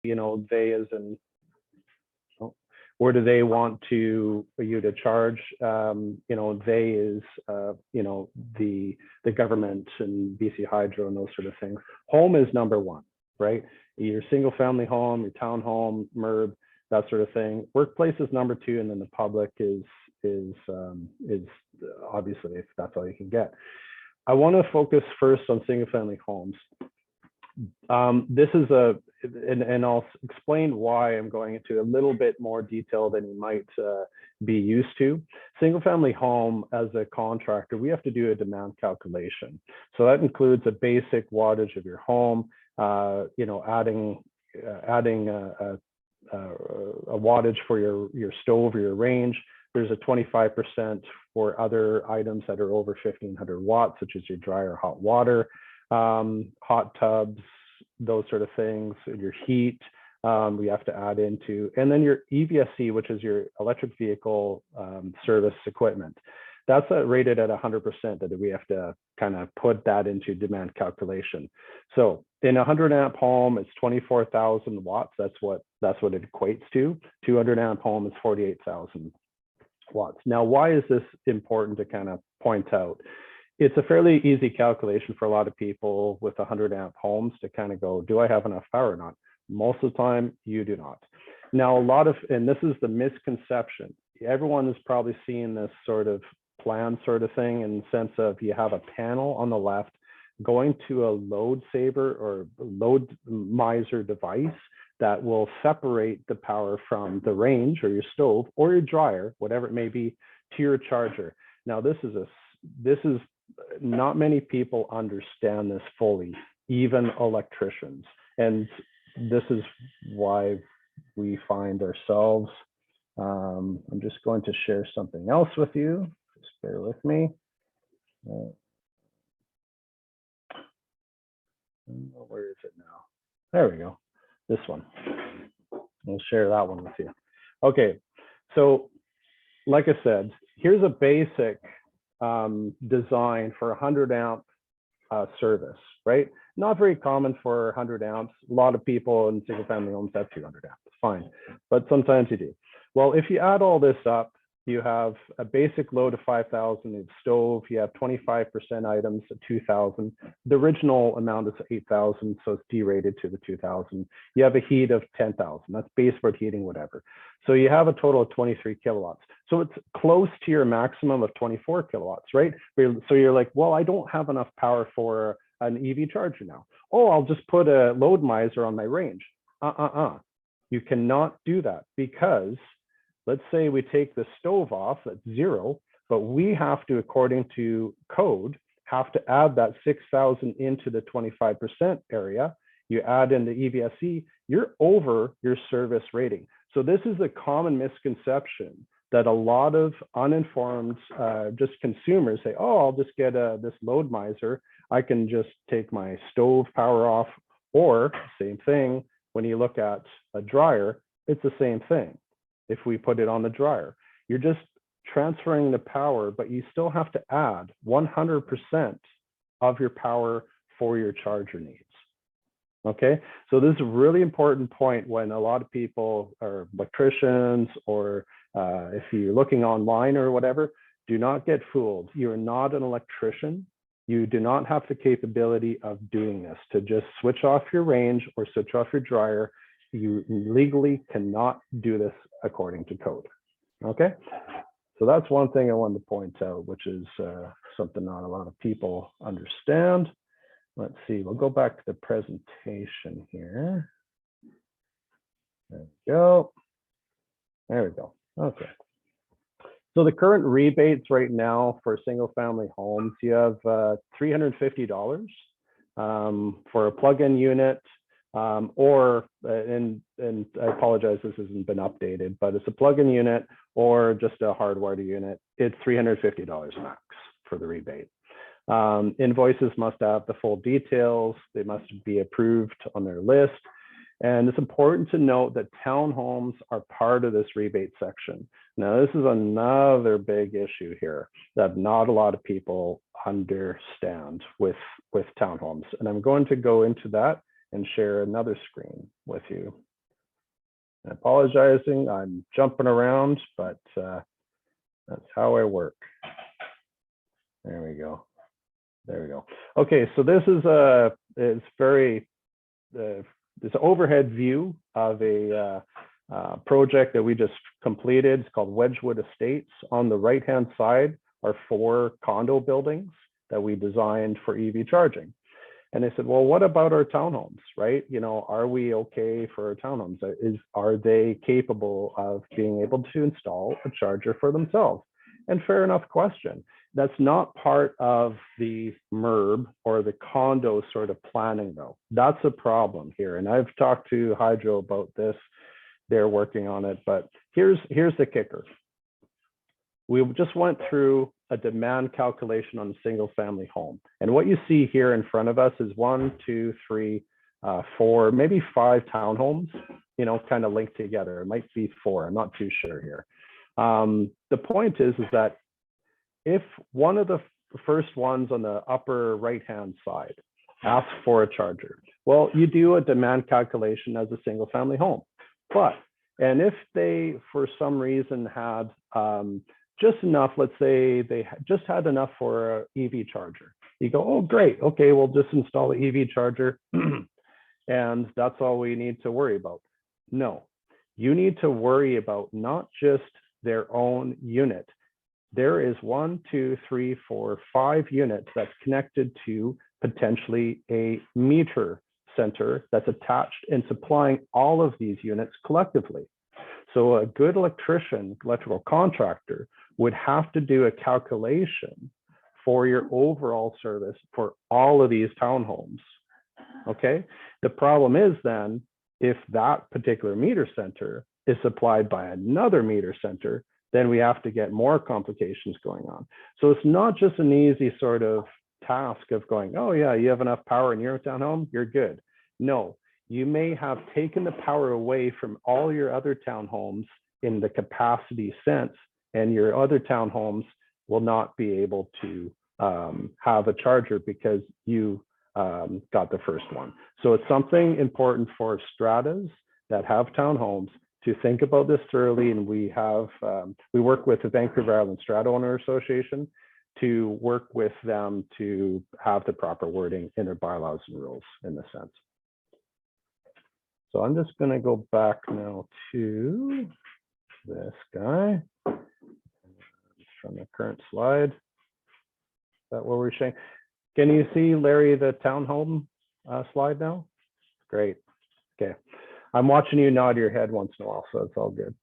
you know, they as in, where do they want you to charge? You know, they is, you know, the government and BC Hydro and those sort of things. Home is number one, right? Your single family home, your townhome, MERB, that sort of thing. Workplace is number two, and then the public is obviously, if that's all you can get. I want to focus first on single family homes. This is and I'll explain why I'm going into a little bit more detail than you might be used to. Single family home, as a contractor, we have to do a demand calculation. So that includes a basic wattage of your home, you know, adding a wattage for your stove or your range. There's a 25% for other items that are over 1500 watts, such as your dryer, hot water, hot tubs, those sort of things, your heat, we have to add into, and then your EVSE, which is your electric vehicle service equipment. That's rated at 100%, that we have to kind of put that into demand calculation. So in a 100 amp home, it's 24,000 watts. That's what it equates to. 200 amp home is 48,000 watts. Now, why is this important to kind of point out? It's a fairly easy calculation for a lot of people with 100 amp homes to kind of go, do I have enough power or not? Most of the time, you do not. Now, and this is the misconception. Everyone is probably seeing this sort of plan sort of thing, in the sense of you have a panel on the left going to a load saver or load miser device that will separate the power from the range or your stove or your dryer, whatever it may be, to your charger. Now, this is not many people understand this fully, even electricians. And this is why we find ourselves, I'm just going to share something else with you. Just bear with me. Where is it now? There we go. This one. We'll share that one with you. Okay, so like I said, here's a basic design for 100 amp service, right? Not very common for 100 amps. A lot of people in single family homes have 200 amps, fine. But sometimes you do. Well, if you add all this up, you have a basic load of 5,000, you have stove, you have 25% items at 2,000. The original amount is 8,000, so it's derated to the 2,000. You have a heat of 10,000, that's baseboard heating, whatever. So you have a total of 23 kilowatts. So it's close to your maximum of 24 kilowatts, right? So you're like, well, I don't have enough power for an EV charger now. Oh, I'll just put a load miser on my range. You cannot do that, because let's say we take the stove off at 0, but we have to, according to code, have to add that 6,000 into the 25% area. You add in the EVSE, you're over your service rating. So this is a common misconception that a lot of uninformed just consumers say, oh, I'll just get this load miser. I can just take my stove power off, or same thing, when you look at a dryer, it's the same thing. If we put it on the dryer, you're just transferring the power, but you still have to add 100% of your power for your charger needs. Okay, so this is a really important point when a lot of people are electricians, or if you're looking online or whatever, do not get fooled. You're not an electrician. You do not have the capability of doing this, to just switch off your range or switch off your dryer. You legally cannot do this according to code. Okay, so that's one thing I wanted to point out, which is something not a lot of people understand. Let's see, we'll go back to the presentation here. There we go. There we go. Okay. So the current rebates right now for single family homes, you have $350 for a plug-in unit, or, and I apologize, this hasn't been updated, but it's a plug-in unit or just a hardwired unit. It's $350 max for the rebate. Invoices must have the full details. They must be approved on their list. And it's important to note that townhomes are part of this rebate section. Now, this is another big issue here that not a lot of people understand with townhomes. And I'm going to go into that and share another screen with you. Apologizing, I'm jumping around, but that's how I work. There we go. There we go. Okay, so this is it's very this overhead view of a project that we just completed. It's called Wedgewood Estates. On the right-hand side are 4 condo buildings that we designed for EV charging. And they said, well, what about our townhomes, right? You know, are we okay for our townhomes? Are they capable of being able to install a charger for themselves? And fair enough question. That's not part of the MERB or the condo sort of planning though. That's a problem here. And I've talked to Hydro about this. They're working on it, but here's the kicker. We just went through a demand calculation on a single family home. And what you see here in front of us is 1, 2, 3, 4, maybe 5 townhomes, you know, kind of linked together. It might be 4, I'm not too sure here. The point is that if one of the first ones on the upper right-hand side asks for a charger, well, you do a demand calculation as a single family home. And if they, for some reason, had just enough, let's say they just had enough for an EV charger, you go, oh, great. Okay, we'll just install the EV charger and that's all we need to worry about. No, you need to worry about not just their own unit. There is 1, 2, 3, 4, 5 units that's connected to potentially a meter center that's attached and supplying all of these units collectively. So a good electrical contractor would have to do a calculation for your overall service for all of these townhomes, okay? The problem is then, if that particular meter center is supplied by another meter center, then we have to get more complications going on. So it's not just an easy sort of task of going, oh yeah, you have enough power in your townhome, you're good. No, you may have taken the power away from all your other townhomes in the capacity sense, and your other townhomes will not be able to have a charger because you got the first one. So it's something important for stratas that have townhomes to think about this thoroughly. And we work with the Vancouver Island Strata Owner Association to work with them to have the proper wording in their bylaws and rules in this sense. So I'm just going to go back now to this guy from the current slide. Is that what we're saying? Can you see, Larry, the townhome slide now? Great. Okay. I'm watching you nod your head once in a while, so it's all good.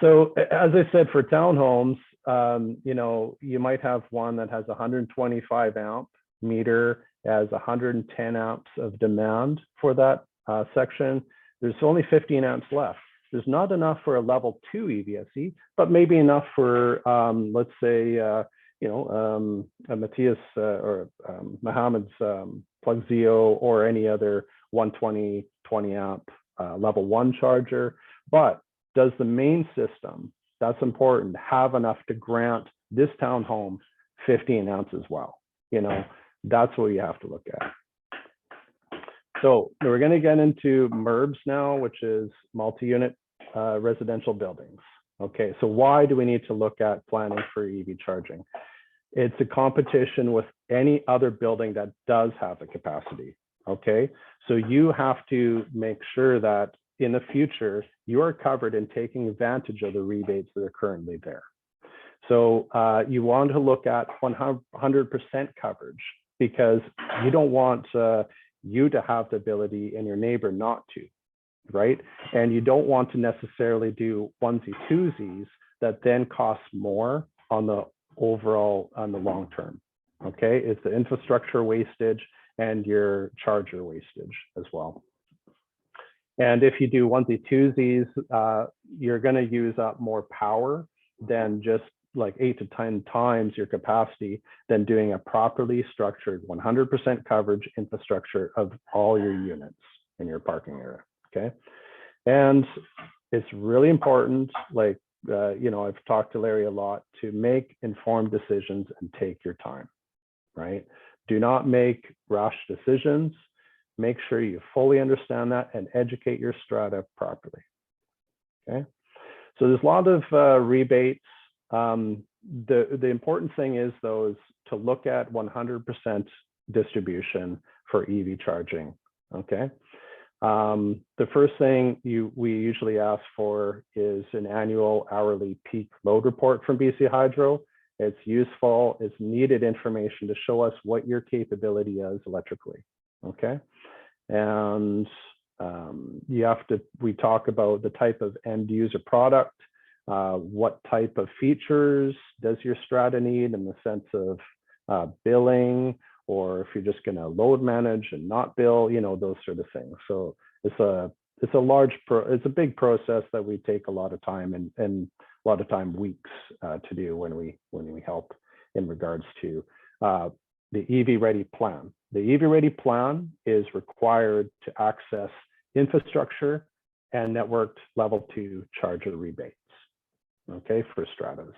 So as I said, for townhomes, you know, you might have one that has 125 amp meter, has 110 amps of demand for that section. There's only 15 amps left. There's not enough for a level 2 EVSE, but maybe enough for, let's say, you know, Matthias or Mohammed's Plugzio or any other 120, 20 amp level 1 charger. But does the main system, that's important, have enough to grant this townhome 15 amps as well? You know, that's what you have to look at. So we're going to get into MERBs now, which is multi-unit residential buildings. Okay, so why do we need to look at planning for EV charging? It's a competition with any other building that does have a capacity. Okay, so you have to make sure that in the future you are covered in taking advantage of the rebates that are currently there. So you want to look at 100% coverage, because you don't want you to have the ability and your neighbor not to, right? And you don't want to necessarily do onesie twosies that then cost more on the overall, on the long term. Okay, it's the infrastructure wastage and your charger wastage as well. And if you do onesie twosies, you're going to use up more power than just like 8 to 10 times your capacity than doing a properly structured 100% coverage infrastructure of all your units in your parking area. Okay, and it's really important, like you know, I've talked to Larry a lot, to make informed decisions and take your time, right? Do not make rash decisions. Make sure you fully understand that and educate your strata properly. Okay, so there's a lot of rebates. The important thing is, though, is to look at 100% distribution for EV charging. Okay, the first thing we usually ask for is an annual hourly peak load report from BC Hydro. It's useful, it's needed information to show us what your capability is electrically. Okay, and we talk about the type of end user product, what type of features does your strata need in the sense of billing, or if you're just going to load manage and not bill, those sort of things. So it's a big process that we take a lot of time and a lot of time, weeks to do when we help in regards to the EV Ready Plan. The EV Ready Plan is required to access infrastructure and networked level 2 charger rebates, okay, for stratas.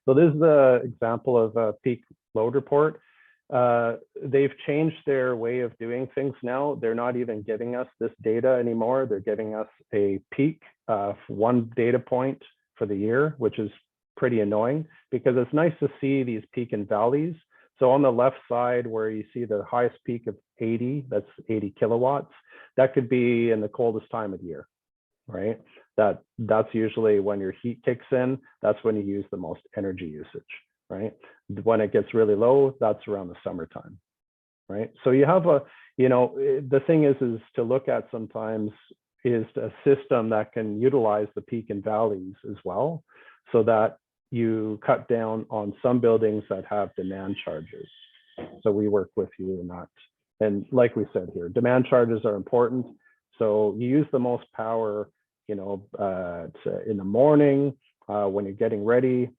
So this is the example of a peak load report. They've changed their way of doing things now. They're not even giving us this data anymore. They're giving us a peak, one data point for the year, which is pretty annoying because it's nice to see these peak and valleys. So on the left side where you see the highest peak of 80, that's 80 kilowatts, that could be in the coldest time of the year, right? That's usually when your heat kicks in. That's when you use the most energy usage, right? When it gets really low, that's around the summertime, right? So you have the thing is to look at sometimes is a system that can utilize the peak and valleys as well, so that you cut down on some buildings that have demand charges. So we work with you in that. And like we said here, demand charges are important. So you use the most power, in the morning when you're getting ready,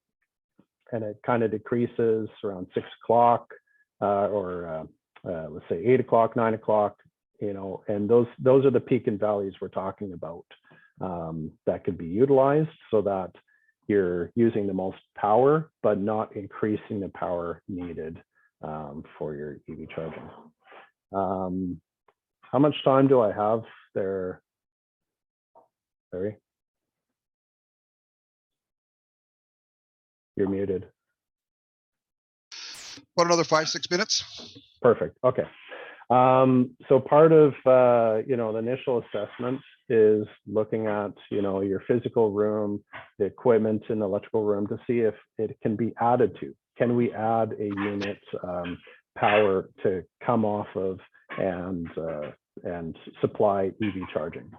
and it kind of decreases around 6 o'clock or let's say 8 o'clock, 9 o'clock, and those are the peak and valleys we're talking about that could be utilized so that you're using the most power, but not increasing the power needed for your EV charging. How much time do I have there, Barry? You're muted. About another 5-6 minutes. Perfect. Okay. So part of the initial assessment is looking at your physical room, the equipment in the electrical room to see if it can be added to. Can we add a unit power to come off of and supply EV charging?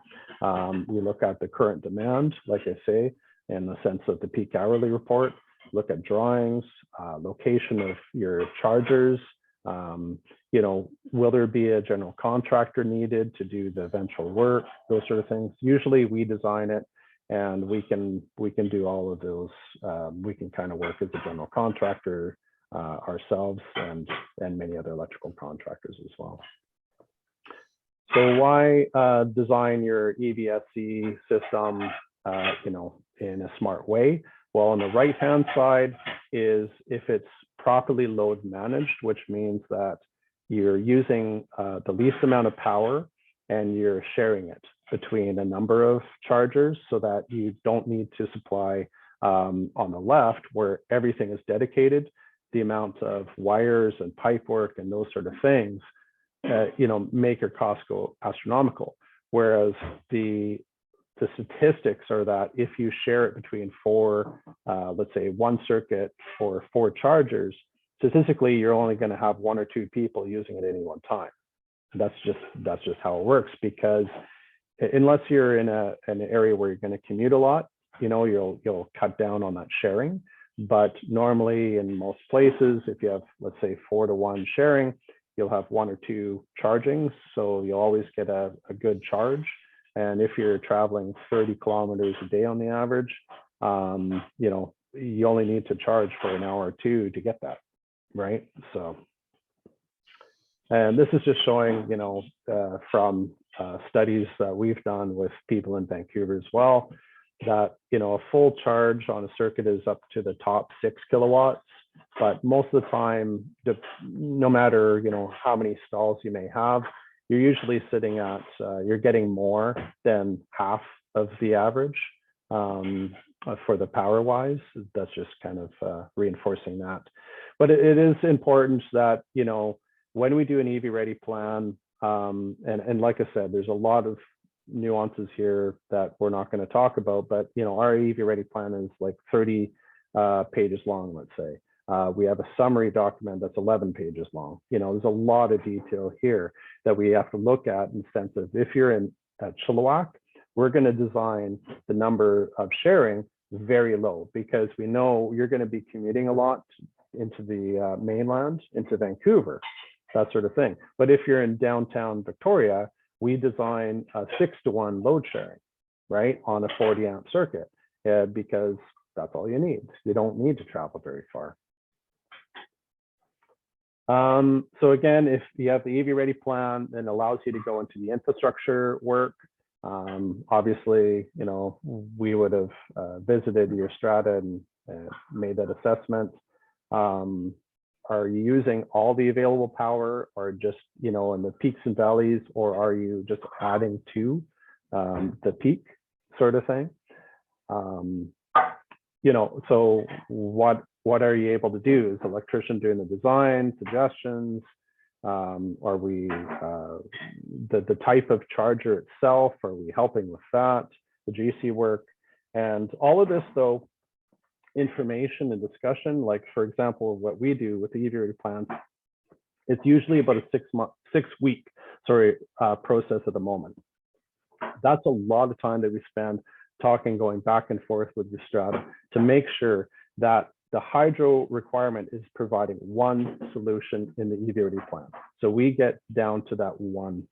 We look at the current demand, like I say, in the sense of the peak hourly report. Look at drawings, location of your chargers. Will there be a general contractor needed to do the eventual work? Those sort of things. Usually we design it, and we can do all of those. We can kind of work as a general contractor ourselves, and many other electrical contractors as well. So why design your EVSE system, in a smart way? Well, on the right-hand side is if it's properly load managed, which means that you're using the least amount of power and you're sharing it between a number of chargers so that you don't need to supply on the left where everything is dedicated, the amount of wires and pipe work and those sort of things, make your costs go astronomical. Whereas the statistics are that if you share it between let's say one circuit for 4 chargers, statistically, you're only going to have 1 or 2 people using it at any one time. That's just how it works, because unless you're in an area where you're going to commute a lot, you'll cut down on that sharing. But normally in most places, if you have, let's say 4-to-1 sharing, you'll have 1 or 2 chargings. So you'll always get a good charge. And if you're traveling 30 kilometers a day on the average, you only need to charge for an hour or 2 to get that, right? So, and this is just showing, from studies that we've done with people in Vancouver as well, that, a full charge on a circuit is up to the top 6 kilowatts. But most of the time, no matter, you know, how many stalls you may have, you're usually sitting at, you're getting more than half of the average for the power wise. That's just kind of reinforcing that. But it is important that, you know, when we do an EV ready plan, and like I said, there's a lot of nuances here that we're not going to talk about, but, you know, our EV ready plan is like 30 pages long, let's say. We have a summary document that's 11 pages long. You know, there's a lot of detail here that we have to look at in the sense of, if you're in Chilliwack, we're going to design the number of sharing very low, because we know you're going to be commuting a lot into the mainland, into Vancouver, that sort of thing. But if you're in downtown Victoria, we design a 6-to-1 load sharing, right, on a 40 amp circuit, because that's all you need. You don't need to travel very far. So again, if you have the EV ready plan, then it allows you to go into the infrastructure work. Obviously, you know, we would have visited your strata and made that assessment. Are you using all the available power, or just, you know, in the peaks and valleys, or are you just adding to the peak sort of thing? You know, so what are you able to do? Is the electrician doing the design, suggestions? Are we, the type of charger itself, are we helping with that? The GC work, and all of this, though, information and discussion, like for example, what we do with the EV ready plans, it's usually about a 6 week process at the moment. That's a lot of time that we spend talking, going back and forth with the strata to make sure that the hydro requirement is providing one solution in the EV ready plan. So we get down to that one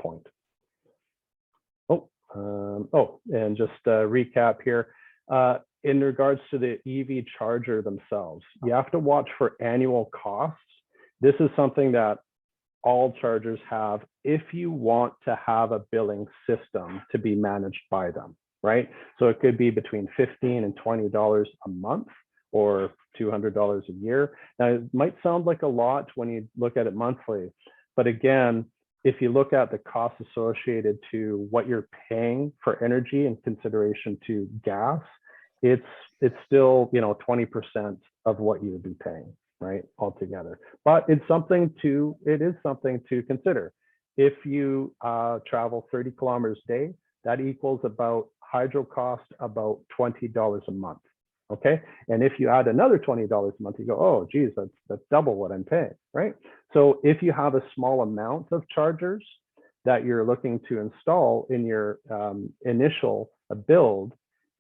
point. And just recap here. In regards to the EV charger themselves, you have to watch for annual costs. This is something that all chargers have if you want to have a billing system to be managed by them, right? So it could be between $15 and $20 a month, or $200 a year. Now, it might sound like a lot when you look at it monthly, but again, if you look at the costs associated to what you're paying for energy in consideration to gas, it's still, you know, 20% of what you would be paying, right, altogether. But it is something to consider. If you travel 30 kilometers a day, that equals about hydro cost about $20 a month. Okay, and if you add another $20 a month, you go, oh, geez, that's double what I'm paying, right? So if you have a small amount of chargers that you're looking to install in your initial build,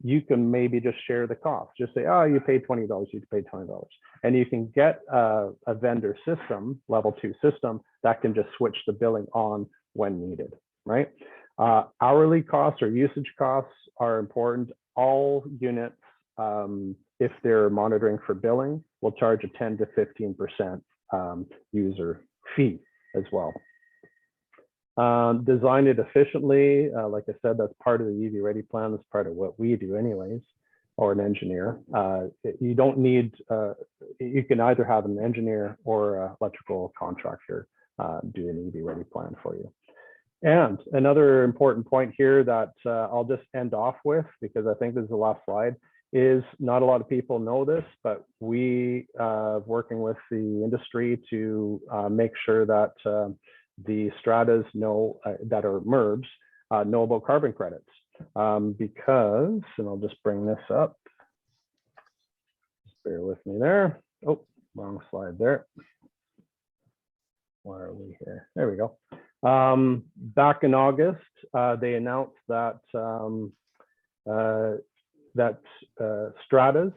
you can maybe just share the cost. Just say, oh, you paid $20, you paid $20. And you can get a vendor system, level 2 system, that can just switch the billing on when needed, right? Hourly costs or usage costs are important. All units, if they're monitoring for billing, will charge a 10 to 15% user fee as well. Design it efficiently. Like I said, that's part of the EV ready plan. That's part of what we do anyways, or an engineer. You don't need, you can either have an engineer or an electrical contractor do an EV ready plan for you. And another important point here that I'll just end off with, because I think this is the last slide, is not a lot of people know this, but we working with the industry to make sure that the stratas know that are MERBs know about carbon credits, because, and I'll just bring this up, just bear with me there. Oh, wrong slide there. Where are we here? There we go. Back in August, they announced that stratas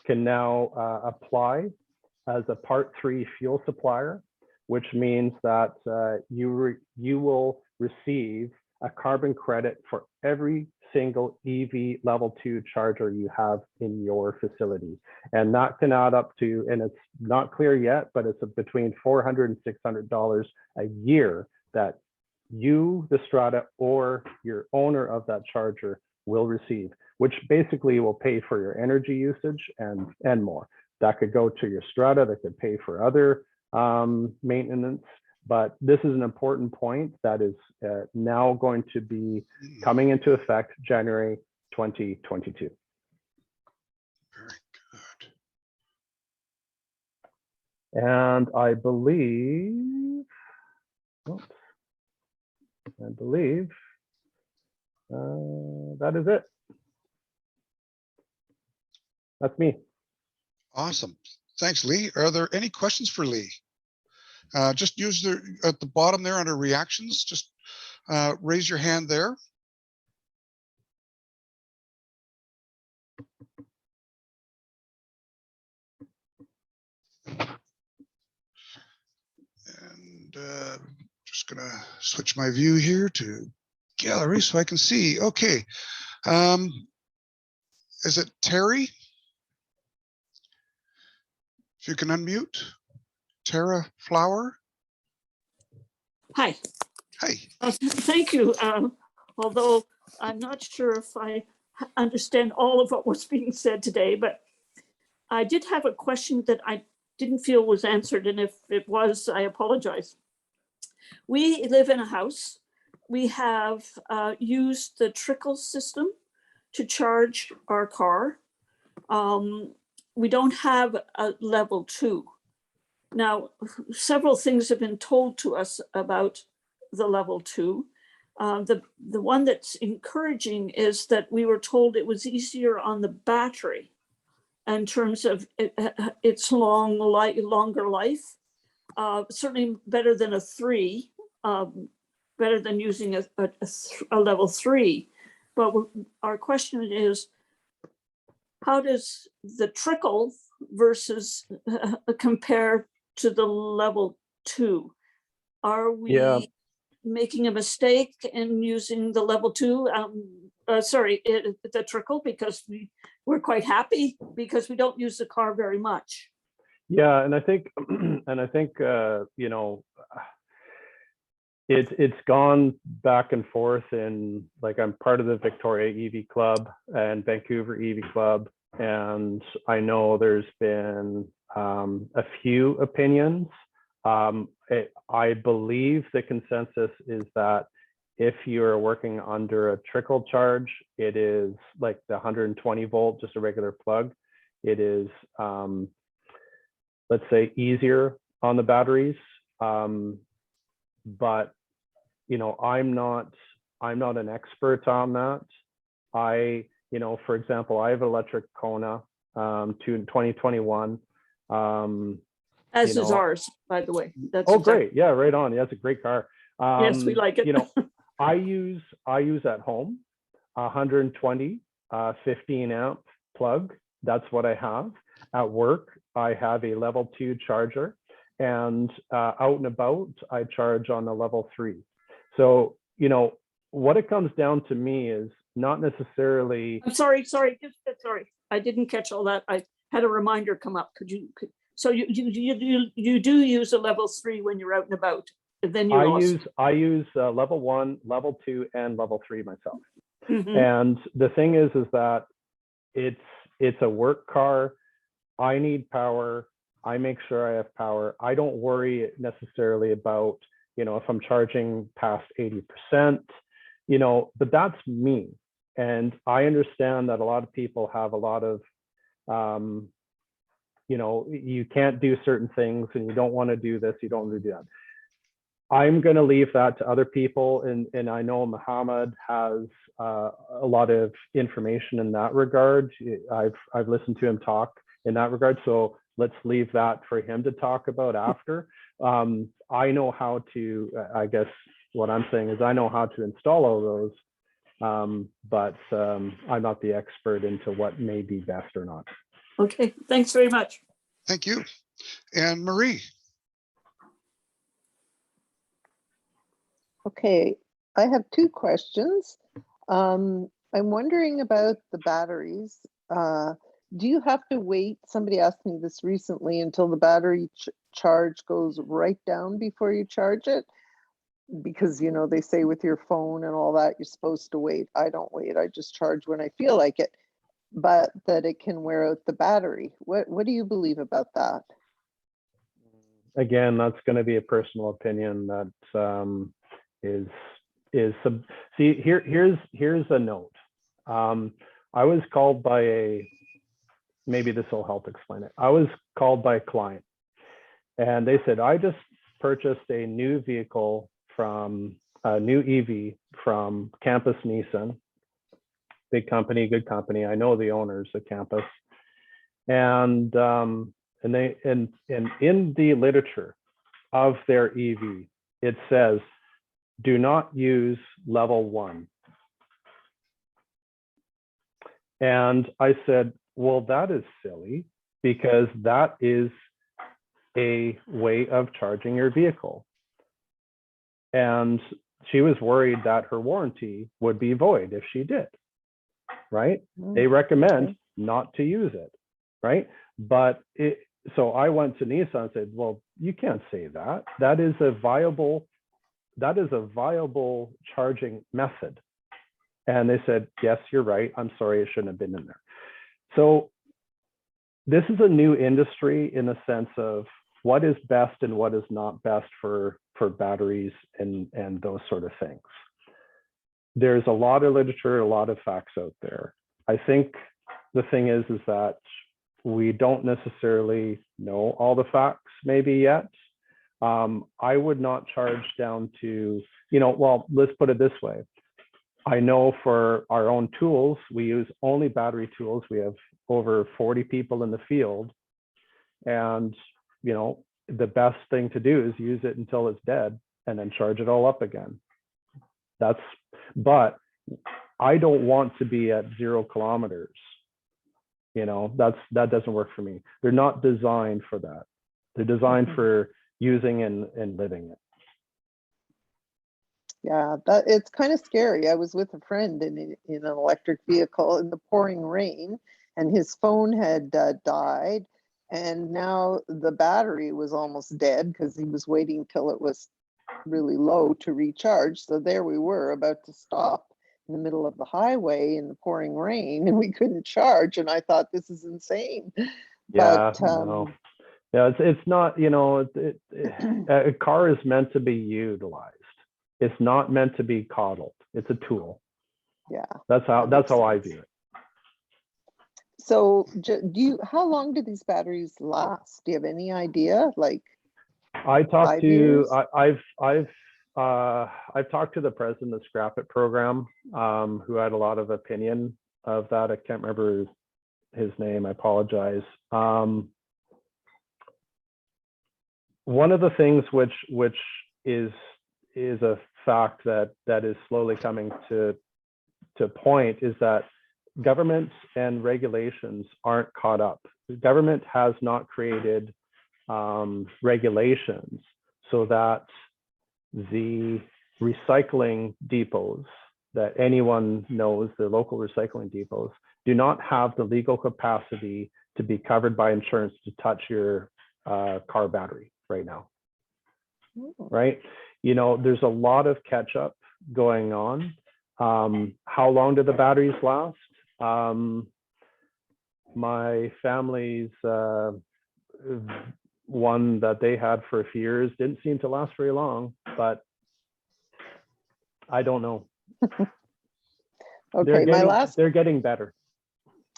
can now apply as a Part 3 fuel supplier, which means that you will receive a carbon credit for every single EV level 2 charger you have in your facility. And that can add up to, and it's not clear yet, but it's between $400 and $600 a year that you, the strata, or your owner of that charger will receive, which basically will pay for your energy usage and more. That could go to your strata, that could pay for other maintenance. But this is an important point that is now going to be coming into effect January 2022. Very good. And I believe that is it. That's me. Awesome. Thanks, Lee. Are there any questions for Lee? Just use at the bottom there under reactions, just raise your hand there. And just gonna switch my view here to gallery so I can see. Okay. Is it Terry? If you can unmute. Tara Flower. Hi. Hi. Thank you. Although I'm not sure if I understand all of what was being said today, but I did have a question that I didn't feel was answered. And if it was, I apologize. We live in a house. We have used the trickle system to charge our car. We don't have a level 2. Now, several things have been told to us about the level 2. The one that's encouraging is that we were told it was easier on the battery in terms of its longer life. Certainly better than a 3, better than using a level 3. But our question is, how does the trickle versus compare to the level 2? Are we making a mistake in using the level 2? The trickle, because we're quite happy because we don't use the car very much. Yeah, and I think you know, it's gone back and forth. In like, I'm part of the Victoria EV Club and Vancouver EV Club, and I know there's been a few opinions. I believe the consensus is that if you're working under a trickle charge, it is like the 120 volt, just a regular plug. It is, let's say, easier on the batteries. But you know, I'm not an expert on that. You know, for example, I have an electric Kona to 2021. As is ours, by the way. That's great. Yeah, right on. Yeah, it's a great car. Yes, we like it. You know, I use at home 120 15 amp plug. That's what I have. At work, I have a level 2 charger, and out and about, I charge on the level 3. So, you know, what it comes down to me is not necessarily. I'm sorry. I didn't catch all that. I had a reminder come up. So you do use a level 3 when you're out and about. And then I use level 1, level 2, and level 3 myself. Mm-hmm. And the thing is that it's a work car. I need power. I make sure I have power. I don't worry necessarily about, you know, if I'm charging past 80%, you know, but that's me. And I understand that a lot of people have a lot of, you know, you can't do certain things and you don't want to do this, you don't want to do that. I'm going to leave that to other people. And I know Muhammad has a lot of information in that regard. I've listened to him talk in that regard. So let's leave that for him to talk about after. I know how to, I guess what I'm saying is I know how to install all those, but I'm not the expert into what may be best or not. Okay, thanks very much. Thank you. And Marie. Okay, I have 2 questions. I'm wondering about the batteries. Do you have to wait? Somebody asked me this recently, until the battery charge goes right down before you charge it? Because, you know, they say with your phone and all that, you're supposed to wait. I don't wait. I just charge when I feel like it. but that it can wear out the battery. What do you believe about that? Again, that's going to be a personal opinion that see, here's a note. I was called by maybe this will help explain it. I was called by a client and they said, I just purchased a new vehicle from a new EV from Campus Nissan, big company, good company. I know the owners of Campus, and in the literature of their EV, it says, do not use level 1. And I said, well, that is silly because that is a way of charging your vehicle. And she was worried that her warranty would be void if she did, right? They recommend not to use it, right? But so I went to Nissan and said, well, you can't say that. That is a viable charging method. And they said, yes, you're right. I'm sorry, it shouldn't have been in there. So this is a new industry in the sense of what is best and what is not best for batteries and those sort of things. There's a lot of literature, a lot of facts out there. I think the thing is that we don't necessarily know all the facts maybe yet. I would not charge down to, well, let's put it this way. I know for our own tools, we use only battery tools. We have over 40 people in the field. And, the best thing to do is use it until it's dead and then charge it all up again. But I don't want to be at 0 kilometers. That doesn't work for me. They're not designed for that. They're designed for using and living it. Yeah, it's kind of scary. I was with a friend in an electric vehicle in the pouring rain, and his phone had died, and now the battery was almost dead because he was waiting till it was really low to recharge. So there we were about to stop in the middle of the highway in the pouring rain, and we couldn't charge. And I thought, this is insane. Yeah, But no. Yeah, it's not. A car is meant to be utilized. It's not meant to be coddled. It's a tool. Yeah, that's how I view it. So how long do these batteries last? Do you have any idea? Like, I talked 5 to years? I've talked to the president of the Scrap It program, who had a lot of opinion of that. I can't remember his name. I apologize. One of the things which is a fact that is slowly coming to point is that governments and regulations aren't caught up. The government has not created regulations so that the recycling depots that anyone knows, the local recycling depots, do not have the legal capacity to be covered by insurance to touch your car battery right now. Right? There's a lot of catch up going on. How long do the batteries last? My family's one that they had for a few years didn't seem to last very long, but I don't know. Okay, they're getting better.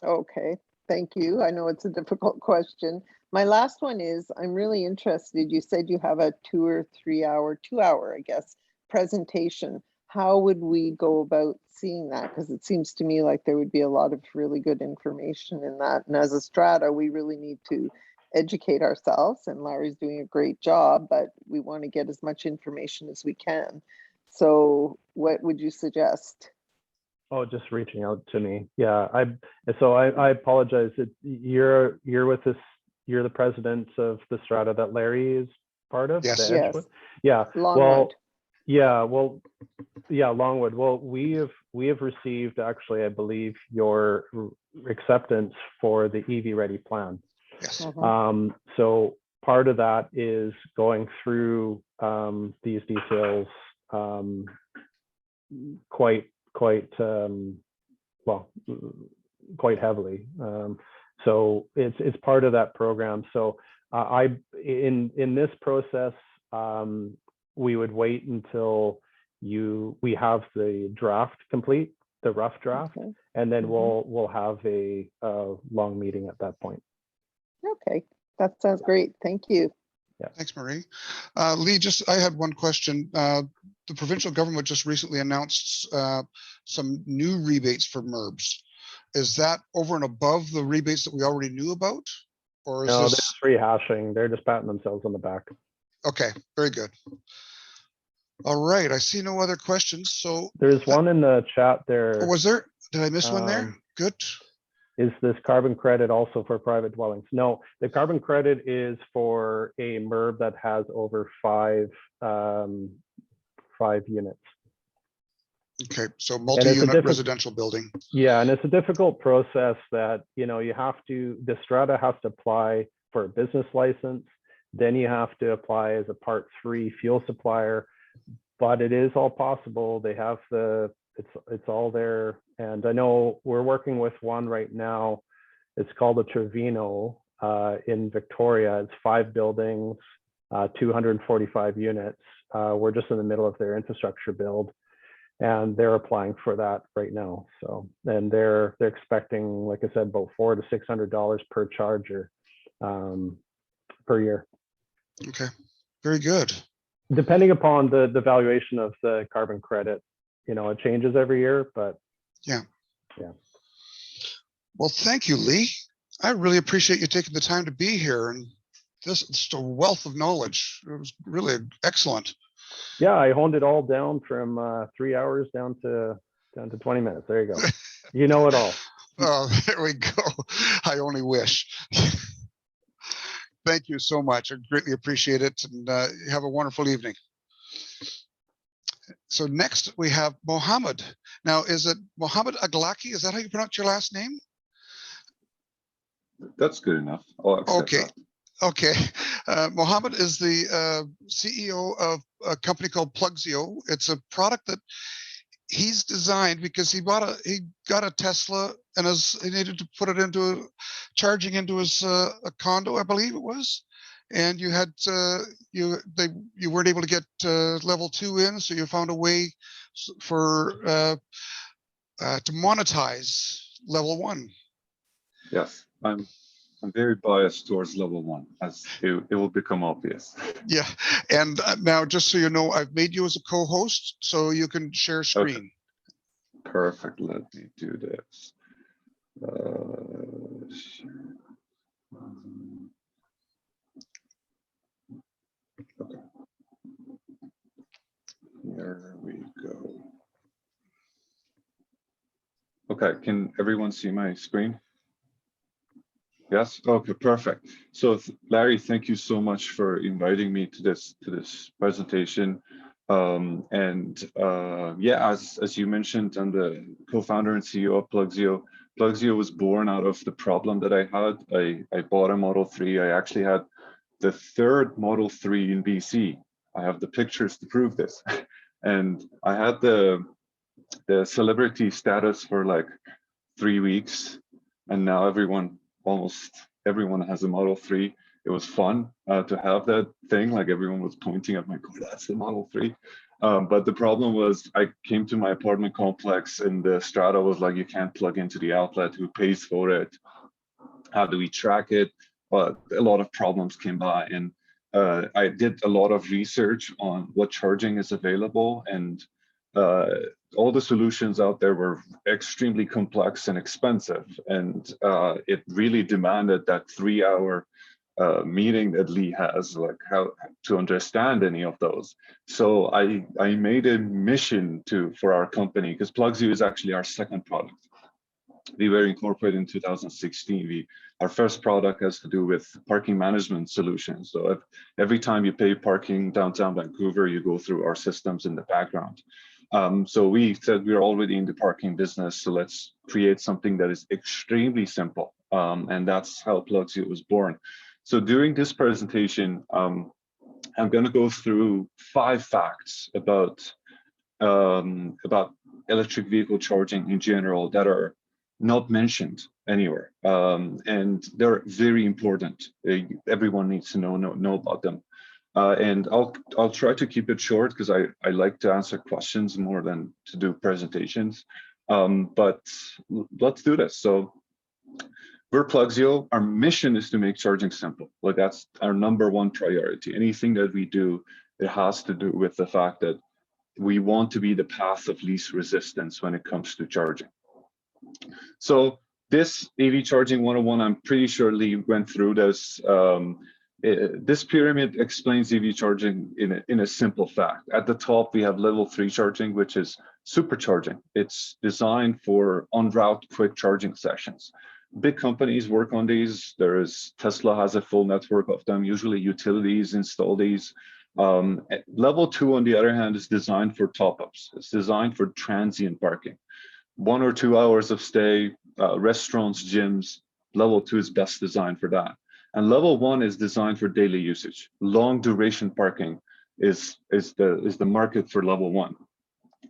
Okay, thank you. I know it's a difficult question. My last one is, I'm really interested. You said you have a 2 or 3 hour, 2 hour, I guess, presentation. How would we go about seeing that? Because it seems to me like there would be a lot of really good information in that. And as a strata, we really need to educate ourselves, and Larry's doing a great job, but we want to get as much information as we can. So what would you suggest? Oh, just reaching out to me. Yeah, I apologize. You're with this. You're the president of the strata that Larry is part of. Yes. Yes. Yeah. Longwood. Longwood. Well, we have received, actually, I believe, your acceptance for the EV Ready plan. Yes. So part of that is going through these details quite well, quite heavily. So it's part of that program. So in this process, we would wait until we have the draft complete, the rough draft, Okay. and then we'll have a long meeting at that point. Okay, that sounds great. Thank you. Thanks, Marie. Lee, I had one question. The provincial government just recently announced some new rebates for MERBs. Is that over and above the rebates that we already knew about? Or is No, this? they're just rehashing. They're just patting themselves on the back. Okay, very good. All right, I see no other questions. So There's one in the chat there. was there? Did I miss one there? Good. Is this carbon credit also for private dwellings? No, the carbon credit is for a MERB that has over five units. Okay, so multi-unit different, residential building. Yeah, and it's a difficult process that, you know, the strata has to apply for a business license, then you have to apply as a Part 3 fuel supplier, but it is all possible. They have it's all there. And I know we're working with one right now. It's called the Trevino in Victoria. It's 5 buildings, 245 units. We're just in the middle of their infrastructure build, and they're applying for that right now. So, and they're expecting, like I said, about $400 to $600 per charger per year. Okay, very good. Depending upon the valuation of the carbon credit, you know, it changes every year, but yeah. Yeah. Well, thank you, Lee. I really appreciate you taking the time to be here, and this is just a wealth of knowledge. It was really excellent. Yeah, I honed it all down from 3 hours down to 20 minutes. There you go. You know it all. Oh, there we go. I only wish. Thank you so much. I greatly appreciate it, and have a wonderful evening. So next we have Mohammed. Now, is it Mohammed Aglaki? Is that how you pronounce your last name? That's good enough. I'll accept Okay. that. Okay. Mohammed is the CEO of a company called Plugzio. It's a product that he's designed because he got a Tesla and he needed to put it into charging into his a condo, I believe it was. And you had you weren't able to get level 2 in, so you found a way for to monetize level 1. Yes, I'm very biased towards level 1, as it will become obvious. Yeah, and now just so you know, I've made you as a co-host, so you can share screen. Okay. Perfect. Let me do this. Okay. Here we go. Okay, can everyone see my screen? Yes. Okay. Perfect. So, Larry, thank you so much for inviting me to this presentation. Yeah, as you mentioned, I'm the co-founder and CEO of Plugzio. Plugzio was born out of the problem that I had. I bought a Model 3. I actually had the 3rd Model 3 in BC. I have the pictures to prove this. And I had the celebrity status for like 3 weeks, and now almost everyone has a Model 3. It was fun to have that thing, like everyone was pointing at my car, that's the Model 3. But the problem was I came to my apartment complex and the strata was like, you can't plug into the outlet, who pays for it? How do we track it? But a lot of problems came by, and I did a lot of research on what charging is available, and all the solutions out there were extremely complex and expensive, and it really demanded that 3-hour meeting that Lee has, like how to understand any of those. So I made a mission for our company, because Plugzio is actually our 2nd product. We were incorporated in 2016. Our first product has to do with parking management solutions. So every time you pay parking downtown Vancouver, you go through our systems in the background. So we said we're already in the parking business, so let's create something that is extremely simple. And that's how Plugzio was born. So during this presentation, I'm going to go through 5 facts about electric vehicle charging in general that are not mentioned anywhere, and they're very important. Everyone needs to know about them. And I'll try to keep it short because I like to answer questions more than to do presentations. But let's do this. So we're Plugzio. Our mission is to make charging simple. Like that's our #1 priority. Anything that we do, it has to do with the fact that we want to be the path of least resistance when it comes to charging. So this EV Charging 101, I'm pretty sure Lee went through this. This pyramid explains EV charging in a simple fact. At the top, we have level 3 charging, which is supercharging. It's designed for en route quick charging sessions. Big companies work on these. Tesla has a full network of them. Usually utilities install these. Level 2, on the other hand, is designed for top-ups. It's designed for transient parking. 1 or 2 hours of stay, restaurants, gyms. Level 2 is best designed for that. And level 1 is designed for daily usage. Long duration parking is the market for level 1.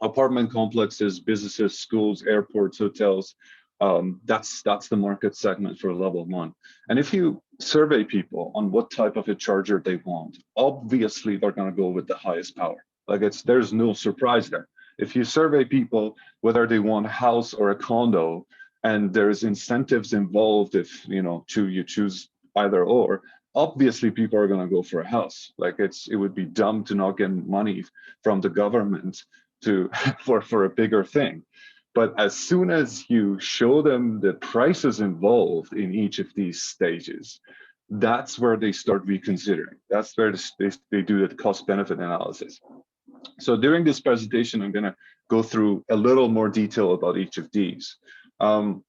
Apartment complexes, businesses, schools, airports, hotels. That's the market segment for level 1. And if you survey people on what type of a charger they want, obviously they're going to go with the highest power. Like there's no surprise there. If you survey people whether they want a house or a condo, and there's incentives involved, if you choose either or, obviously people are going to go for a house. Like it would be dumb to not get money from the government for a bigger thing. But as soon as you show them the prices involved in each of these stages, that's where they start reconsidering. That's where they do the cost benefit analysis. So during this presentation, I'm going to go through a little more detail about each of these. I'm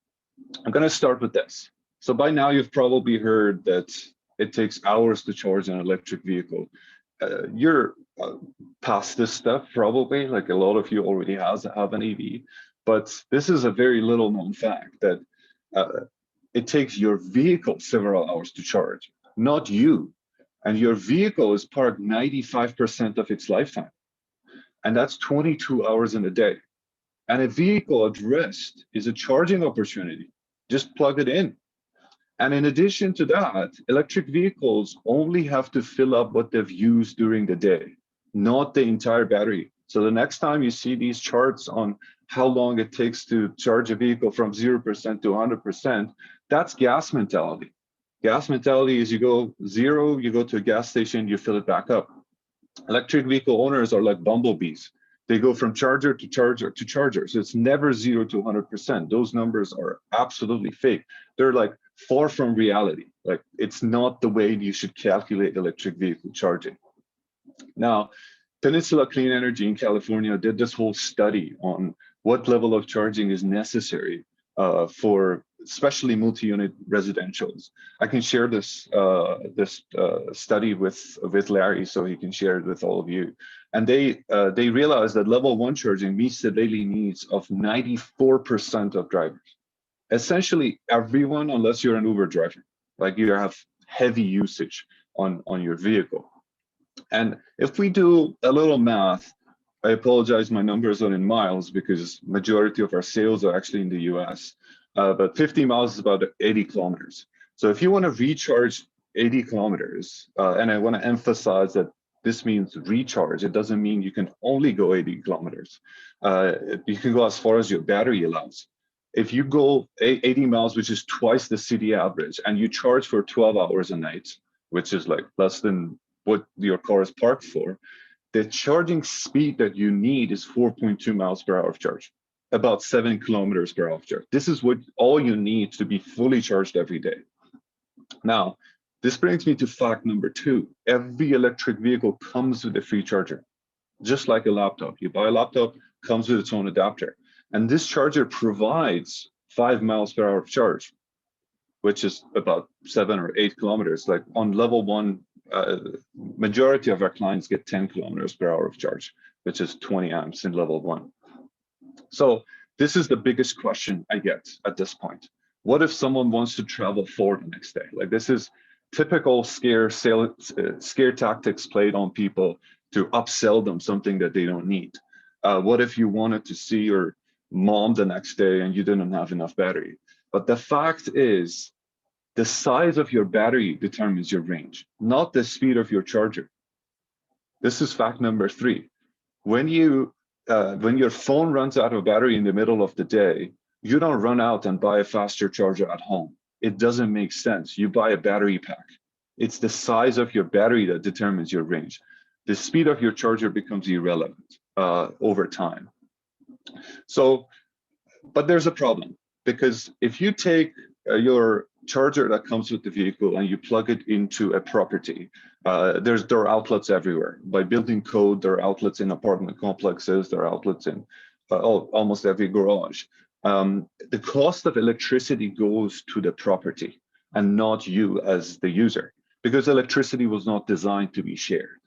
going to start with this. So by now you've probably heard that it takes hours to charge an electric vehicle. You're past this step probably, like a lot of you already have an EV, but this is a very little known fact that it takes your vehicle several hours to charge, not you. And your vehicle is parked 95% of its lifetime. And that's 22 hours in a day. And a vehicle at rest is a charging opportunity. Just plug it in. And in addition to that, electric vehicles only have to fill up what they've used during the day, not the entire battery. So the next time you see these charts on how long it takes to charge a vehicle from 0% to 100%, that's gas mentality. Gas mentality is you go 0, you go to a gas station, you fill it back up. Electric vehicle owners are like bumblebees. They go from charger to charger to charger. So it's never 0 to 100%. Those numbers are absolutely fake. They're like far from reality. Like it's not the way you should calculate electric vehicle charging. Now, Peninsula Clean Energy in California did this whole study on what level of charging is necessary for especially multi-unit residentials. I can share this study with Larry so he can share it with all of you. And they realized that level 1 charging meets the daily needs of 94% of drivers. Essentially everyone, unless you're an Uber driver, like you have heavy usage on your vehicle. And if we do a little math, I apologize, my numbers are in miles because majority of our sales are actually in the US. But 50 miles is about 80 kilometers. So if you want to recharge 80 kilometers, and I want to emphasize that this means recharge, it doesn't mean you can only go 80 kilometers. You can go as far as your battery allows. If you go 80 miles, which is twice the city average, and you charge for 12 hours a night, which is like less than what your car is parked for, the charging speed that you need is 4.2 miles per hour of charge, about 7 kilometers per hour of charge. This is what all you need to be fully charged every day. Now, this brings me to fact number 2. Every electric vehicle comes with a free charger, just like a laptop. You buy a laptop, comes with its own adapter. And this charger provides 5 miles per hour of charge, which is about 7 or 8 kilometers. Like on level 1, majority of our clients get 10 kilometers per hour of charge, which is 20 amps in level 1. So this is the biggest question I get at this point. What if someone wants to travel for the next day? Like this is typical scare tactics played on people to upsell them something that they don't need. What if you wanted to see your mom the next day and you didn't have enough battery. But the fact is, the size of your battery determines your range, not the speed of your charger. This is fact number 3. When your phone runs out of battery in the middle of the day, you don't run out and buy a faster charger at home. It doesn't make sense. You buy a battery pack. It's the size of your battery that determines your range. The speed of your charger becomes irrelevant over time. So, but there's a problem, because if you take your charger that comes with the vehicle and you plug it into a property, there are outlets everywhere. By building code, there are outlets in apartment complexes, there are outlets in almost every garage. The cost of electricity goes to the property and not you as the user, because electricity was not designed to be shared.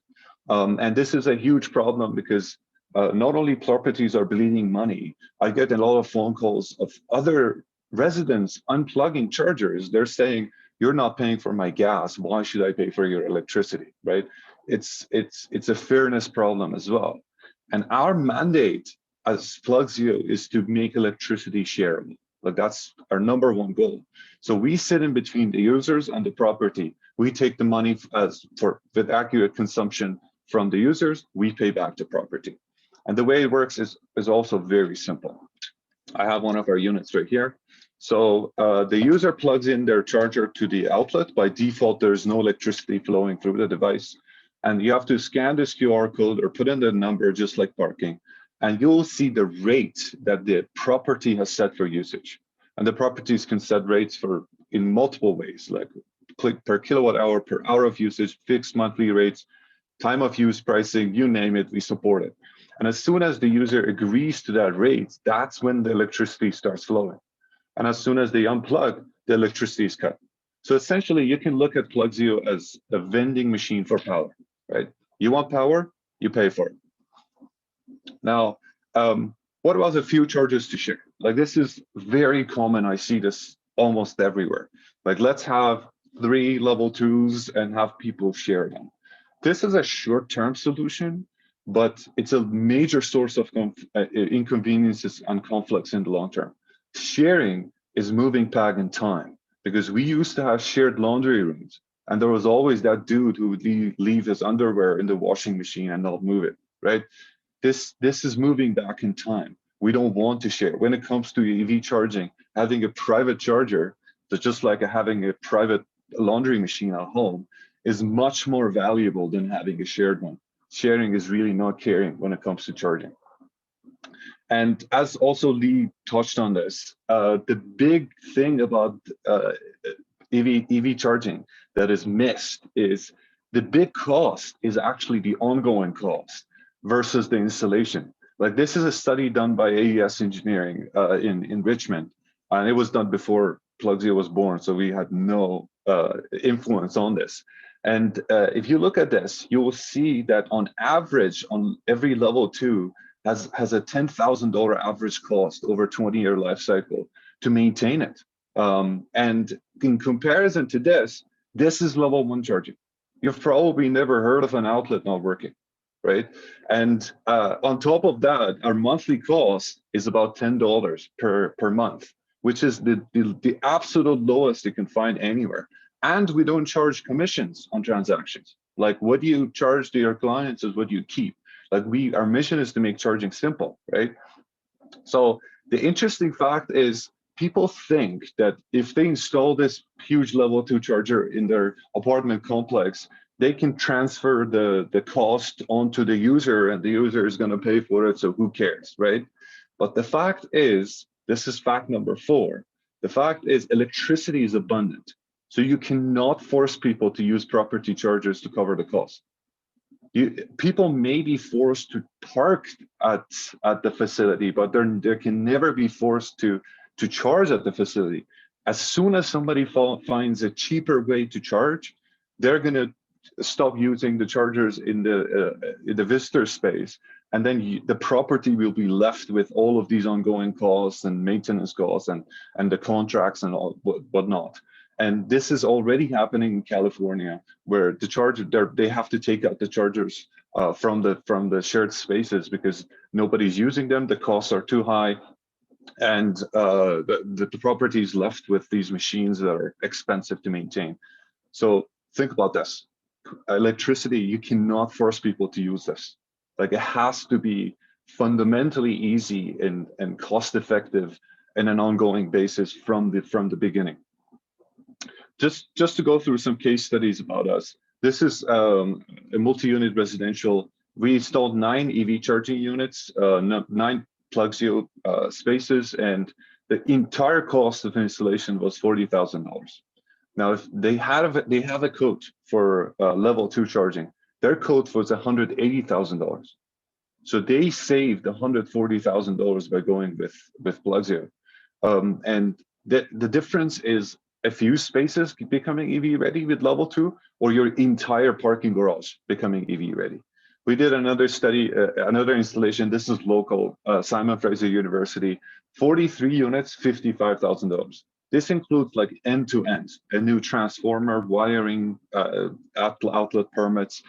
And this is a huge problem, because not only properties are bleeding money, I get a lot of phone calls of other residents unplugging chargers. They're saying, you're not paying for my gas, why should I pay for your electricity, right? It's a fairness problem as well. And our mandate as Plugzio is to make electricity shareable. Like, that's our #1 goal. So we sit in between the users and the property. We take the money with accurate consumption from the users, we pay back the property. And the way it works is also very simple. I have one of our units right here. So the user plugs in their charger to the outlet. By default, there's no electricity flowing through the device. And you have to scan this QR code or put in the number, just like parking. And you'll see the rate that the property has set for usage. And the properties can set rates in multiple ways, like per kilowatt hour, per hour of usage, fixed monthly rates, time of use pricing, you name it, we support it. And as soon as the user agrees to that rate, that's when the electricity starts flowing. And as soon as they unplug, the electricity is cut. So essentially, you can look at Plugzio as a vending machine for power, right? You want power, you pay for it. Now, what about a few chargers to share? Like, this is very common. I see this almost everywhere. Like, let's have 3 level 2s and have people share them. This is a short-term solution, but it's a major source of inconveniences and conflicts in the long term. Sharing is moving back in time, because we used to have shared laundry rooms, and there was always that dude who would leave his underwear in the washing machine and not move it, right? This is moving back in time. We don't want to share. When it comes to EV charging, having a private charger, that's just like having a private laundry machine at home, is much more valuable than having a shared one. Sharing is really not caring when it comes to charging. And as also Lee touched on this, the big thing about EV charging that is missed is the big cost is actually the ongoing cost versus the installation. Like, this is a study done by AES Engineering in Richmond, and it was done before Plugzio was born, so we had no influence on this. And if you look at this, you will see that on average, on every level 2 has a $10,000 average cost over 20-year life cycle to maintain it. And in comparison to this is level 1 charging. You've probably never heard of an outlet not working, right? And on top of that, our monthly cost is about $10 per month, which is the absolute lowest you can find anywhere. And we don't charge commissions on transactions. Like, what you charge to your clients is what you keep. Like, our mission is to make charging simple, right? So the interesting fact is, people think that if they install this huge level 2 charger in their apartment complex, they can transfer the cost onto the user, and the user is going to pay for it, so who cares, right? But the fact is, this is fact number 4. The fact is, electricity is abundant. So you cannot force people to use property chargers to cover the cost. People may be forced to park at the facility, but they can never be forced to charge at the facility. As soon as somebody finds a cheaper way to charge, they're going to stop using the chargers in the visitor space, and then the property will be left with all of these ongoing costs and maintenance costs and the contracts and all whatnot. And this is already happening in California, where the charger, they have to take out the chargers from the shared spaces because nobody's using them. The costs are too high. and the property is left with these machines that are expensive to maintain. So think about this. Electricity, you cannot force people to use this. Like, it has to be fundamentally easy and cost effective in an ongoing basis from the beginning. Just to go through some case studies about us. This is a multi-unit residential. We installed 9 EV charging units, 9 Plugzio spaces, and the entire cost of installation was $40,000. Now, if they have a quote for level 2 charging, their quote was $180,000. So they saved $140,000 by going with Plugzio. And the difference is a few spaces becoming EV ready with level 2, or your entire parking garage becoming EV ready. We did another study, another installation. This is local, Simon Fraser University, 43 units, $55,000. This includes like end-to-end, a new transformer, wiring, outlet permits.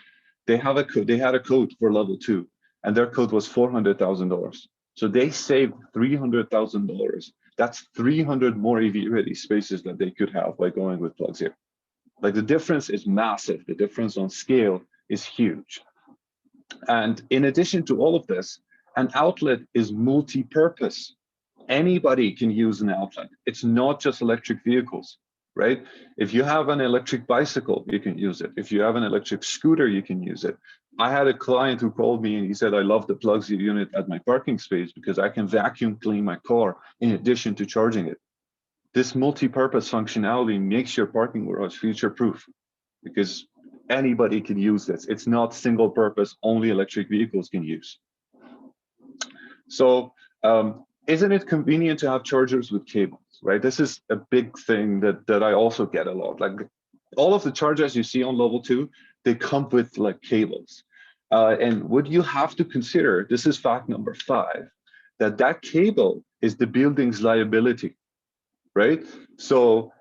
They had a code for level 2, and their code was $400,000. So they saved $300,000. That's 300 more EV-ready spaces that they could have by going with Plugzio. Like, the difference is massive. The difference on scale is huge. And in addition to all of this, an outlet is multi-purpose. Anybody can use an outlet. It's not just electric vehicles, right? If you have an electric bicycle, you can use it. If you have an electric scooter, you can use it. I had a client who called me and he said, I love the Plugzio unit at my parking space because I can vacuum clean my car in addition to charging it. This multi-purpose functionality makes your parking garage future-proof because anybody can use this. It's not single purpose, only electric vehicles can use. So isn't it convenient to have chargers with cables, right? This is a big thing that I also get a lot. Like, all of the chargers you see on level 2, they come with like cables. And what you have to consider, this is fact number 5, that cable is the building's liability, right? So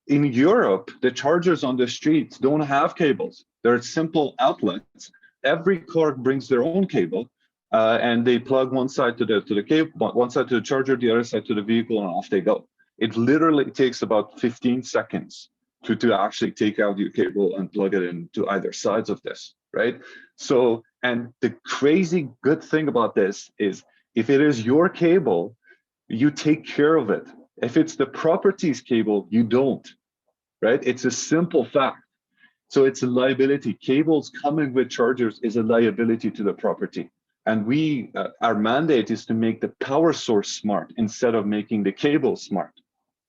in Europe, the chargers on the streets don't have cables. They're simple outlets. Every car brings their own cable, and they plug one side to the cable, one side to the charger, the other side to the vehicle, and off they go. It literally takes about 15 seconds to actually take out your cable and plug it into either sides of this, right? So, and the crazy good thing about this is, if it is your cable, you take care of it. If it's the property's cable, you don't, right? It's a simple fact. So it's a liability. Cables coming with chargers is a liability to the property. And our mandate is to make the power source smart instead of making the cable smart,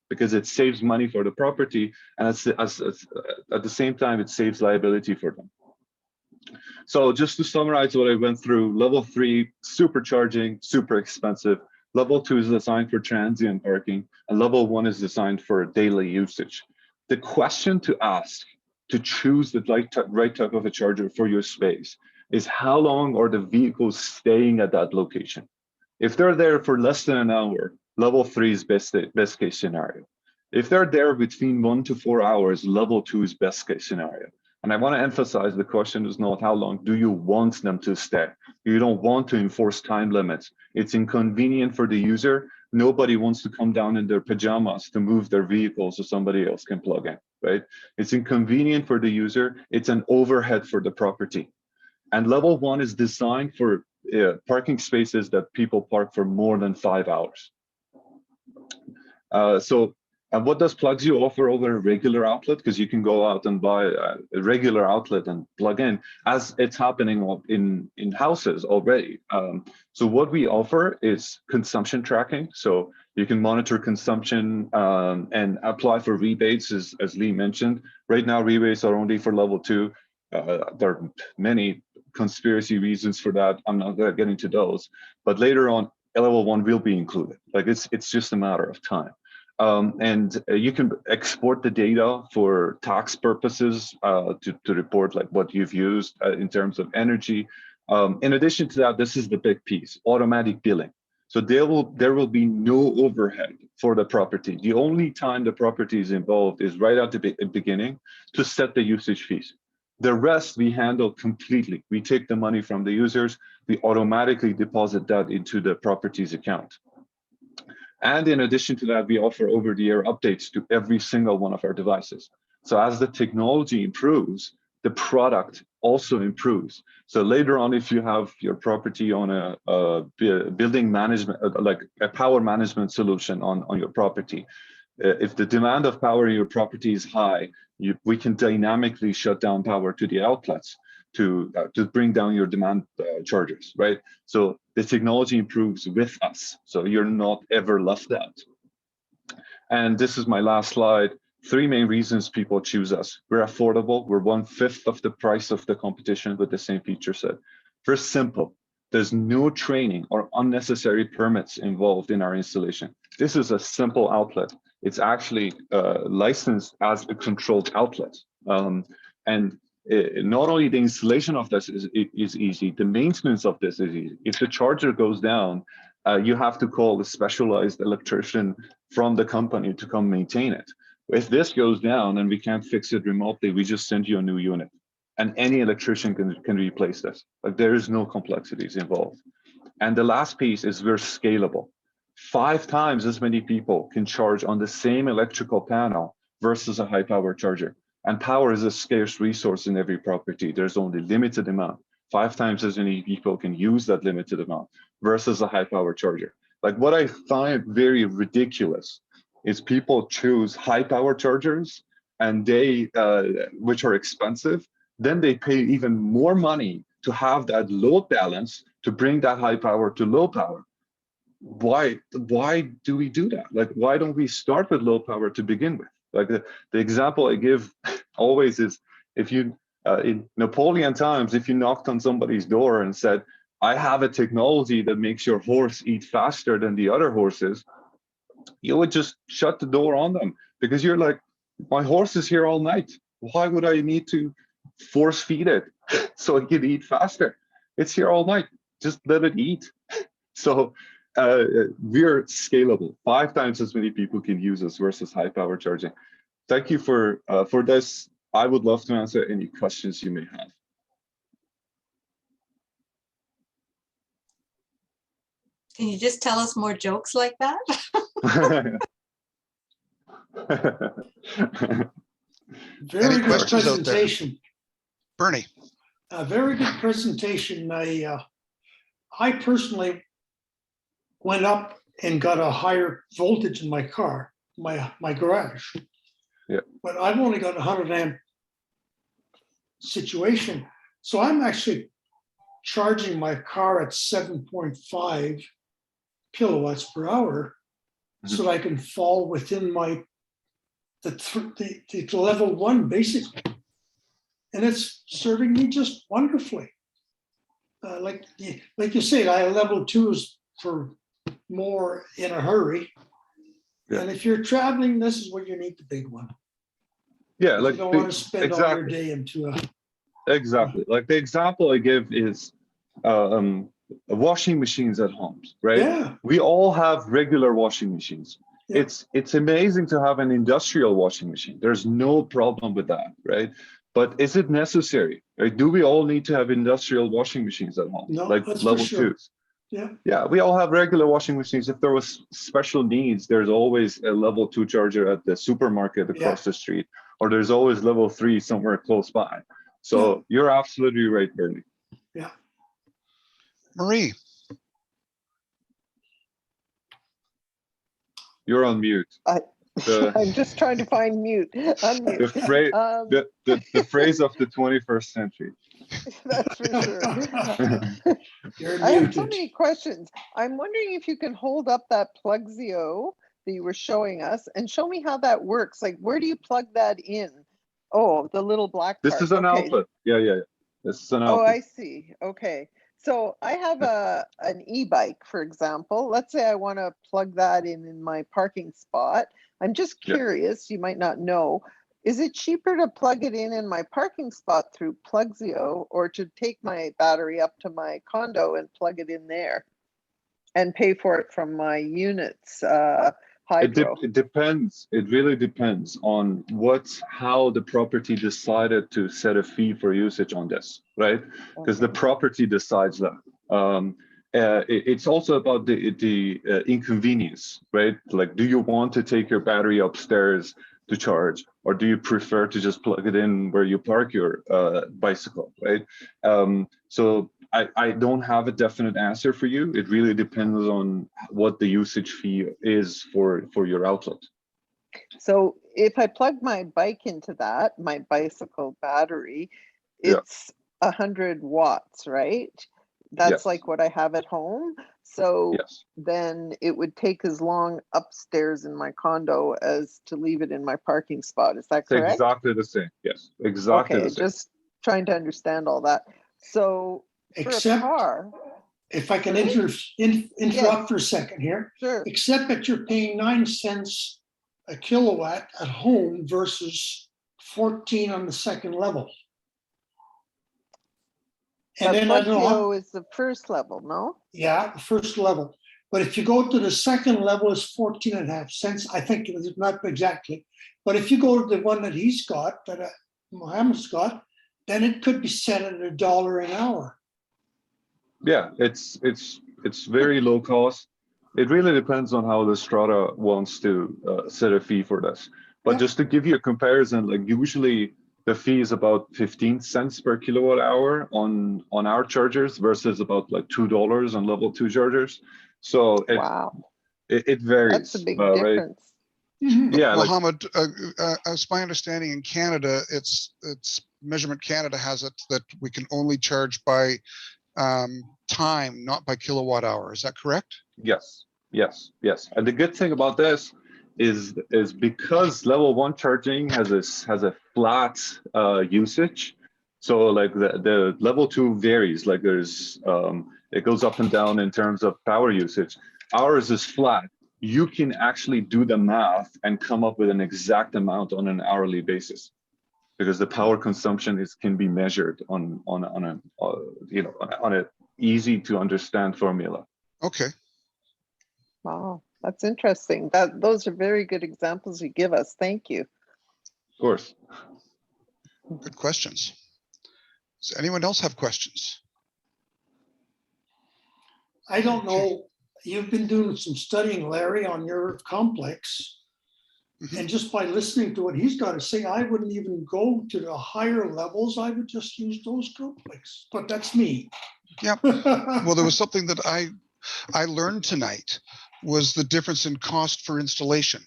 because it saves money for the property, and at the same time, it saves liability for them. So just to summarize what I went through, level 3, supercharging, super expensive. Level 2 is designed for transient parking, and level 1 is designed for daily usage. The question to ask to choose the right type of a charger for your space is, how long are the vehicles staying at that location? If they're there for less than an hour, level 3 is best case scenario. If they're there between 1 to 4 hours, level 2 is best case scenario. And I want to emphasize, the question is not how long do you want them to stay. You don't want to enforce time limits. It's inconvenient for the user. Nobody wants to come down in their pajamas to move their vehicle so somebody else can plug in, right? It's inconvenient for the user. It's an overhead for the property. And level 1 is designed for parking spaces that people park for more than 5 hours. And what does Plugzio offer over a regular outlet? Because you can go out and buy a regular outlet and plug in, as it's happening in houses already. So what we offer is consumption tracking. So you can monitor consumption and apply for rebates, as Lee mentioned. Right now, rebates are only for level 2. There are many conspiracy reasons for that. I'm not going to get into those. But later on, level 1 will be included. Like, it's just a matter of time. And you can export the data for tax purposes to report like what you've used in terms of energy. In addition to that, this is the big piece: automatic billing. So there will be no overhead for the property. The only time the property is involved is right at the beginning to set the usage fees. The rest we handle completely. We take the money from the users, we automatically deposit that into the property's account. And in addition to that, we offer over-the-air updates to every single one of our devices. So as the technology improves, the product also improves. So later on, if you have your property on a building management, like a power management solution on your property, if the demand of power in your property is high, we can dynamically shut down power to the outlets to bring down your demand charges, right? So the technology improves with us. So you're not ever left out. And this is my last slide. 3 main reasons people choose us. We're affordable. We're 1/5 of the price of the competition with the same feature set. We're simple. There's no training or unnecessary permits involved in our installation. This is a simple outlet. It's actually licensed as a controlled outlet. Not only the installation of this is easy, the maintenance of this is easy. If the charger goes down, you have to call a specialized electrician from the company to come maintain it. If this goes down and we can't fix it remotely, we just send you a new unit, and any electrician can replace this. Like, there is no complexities involved. And the last piece is we're scalable. 5 times as many people can charge on the same electrical panel versus a high power charger. And power is a scarce resource in every property. There's only limited amount. 5 times as many people can use that limited amount versus a high power charger. Like, what I find very ridiculous is people choose high power chargers, and they, which are expensive, then they pay even more money to have that load balance to bring that high power to low power. Why do we do that? Like, why don't we start with low power to begin with? Like, the example I give always is, if you, in Napoleon times, if you knocked on somebody's door and said, I have a technology that makes your horse eat faster than the other horses, you would just shut the door on them, because you're like, my horse is here all night. Why would I need to force feed it so it can eat faster? It's here all night. Just let it eat. So we're scalable. 5 times as many people can use us versus high power charging. Thank you for this. I would love to answer any questions you may have. Can you just tell us more jokes like that? Very good questions out there? presentation. Bernie. A very good presentation. I personally went up and got a higher voltage in my car, my garage. Yeah. But I've only got a 100 amp situation. So I'm actually charging my car at 7.5 kilowatts per hour, so that I can fall within the level 1 basically. And it's serving me just wonderfully. Like you said, level 2 is for more in a hurry. Yeah. And if you're traveling, this is where you need the big one. Yeah, like you don't want to spend all your exactly. day into a. Exactly. Like, the example I give is washing machines at homes, right? Yeah. We all have regular washing machines. Yeah. It's amazing to have an industrial washing machine. There's no problem with that, right? But is it necessary? Right? Do we all need to have industrial washing machines at home, No, like that's for level sure. 2s? Yeah. Yeah, we all have regular washing machines. If there was special needs, there's always a level 2 charger at the supermarket across the street, or there's always level 3 somewhere close by. So you're absolutely right, Bernie. Yeah. Marie. You're on mute. I'm just trying to find mute. Unmute. The phrase of the 21st century. That's for sure. You're I have so muted. many questions. I'm wondering if you can hold up that Plugzio that you were showing us and show me how that works. Like, where do you plug that in? Oh, the little black part. This is an outlet. Yeah. This is an outlet. Oh, I see. Okay. So I have an e-bike, for example. Let's say I want to plug that in my parking spot. I'm just curious, you might not know, is it cheaper to plug it in my parking spot through Plugzio, or to take my battery up to my condo and plug it in there and pay for it from my unit's hydro? It depends. It really depends on how the property decided to set a fee for usage on this, right? Because the property decides that. it's also about the inconvenience, right? Like, do you want to take your battery upstairs to charge, or do you prefer to just plug it in where you park your bicycle, right? So I don't have a definite answer for you. It really depends on what the usage fee is for your outlet. So if I plug my bike into that, my bicycle battery, Yeah. it's 100 watts, right? That's Yes. like what I have at home. So Yes. then it would take as long upstairs in my condo as to leave it in my parking spot. Is that It's correct? exactly the same. Yes, exactly Okay, the same. just trying to understand all that. So for a Except, car, if I can Sorry? interrupt for a second here, sure. except that you're paying 9 cents a kilowatt at home versus 14 on the second level. And But then I know, Plugio is the first level, no? yeah, the first level. But if you go to the second level, it's 14.5 cents. I think it's not exactly. But if you go to the one that he's got, that Mohammed's got, then it could be set at $1 an hour. Yeah, it's very low cost. It really depends on how the Strata wants to set a fee for this. But Yeah. just to give you a comparison, like usually the fee is about 15 cents per kilowatt hour on our chargers versus about like $2 on level 2 chargers. So Wow, it varies. that's a big Right? difference. Mhm. Yeah, like Mohammed, as my understanding in Canada, it's Measurement Canada has it that we can only charge by time, not by kilowatt hour. Is that correct? yes, yes, yes. And the good thing about this is because level 1 charging has a flat usage. So like the level 2 varies. Like there's it goes up and down in terms of power usage. Ours is flat. You can actually do the math and come up with an exact amount on an hourly basis, because the power consumption can be measured on a easy to understand formula. Okay. Wow, that's interesting. Those are very good examples you give us. Thank you. Of course. Good questions. Does anyone else have questions? I don't know. You've been doing some studying, Larry, on your complex. Mhm. And just by listening to what he's got to say, I wouldn't even go to the higher levels. I would just use those complex. But that's me. Yep. Well, there was something that I learned tonight was the difference in cost for installation.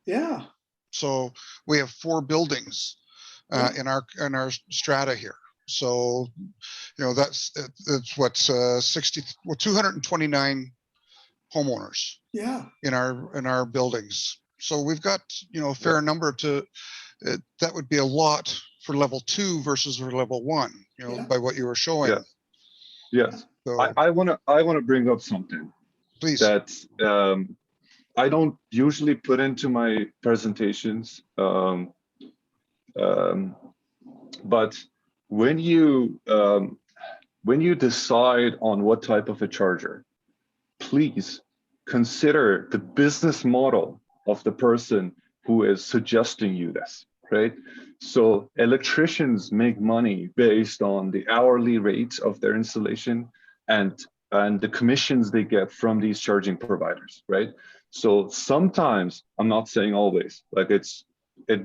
Yeah. So we have 4 buildings in our strata here. So, that's what 229 homeowners Yeah. in our buildings. So we've got a fair number that would be a lot for level 2 versus for level 1. Yeah. By what you were showing. Yes. Yes. So I want to bring up something please. that I don't usually put into my presentations. But when you decide on what type of a charger, please consider the business model of the person who is suggesting you this, right? So electricians make money based on the hourly rates of their installation and the commissions they get from these charging providers, right? So sometimes, I'm not saying always, like it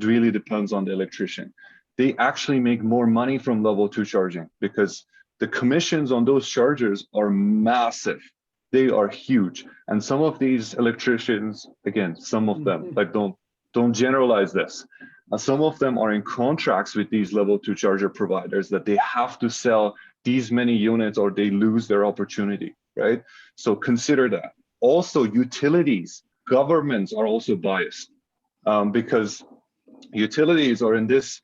really depends on the electrician. They actually make more money from level 2 charging because the commissions on those chargers are massive. They are huge. And some of these electricians, again, some of them, like don't generalize this. Some of them are in contracts with these level 2 charger providers that they have to sell these many units or they lose their opportunity, right? So consider that. Also, utilities, governments are also biased because utilities are in this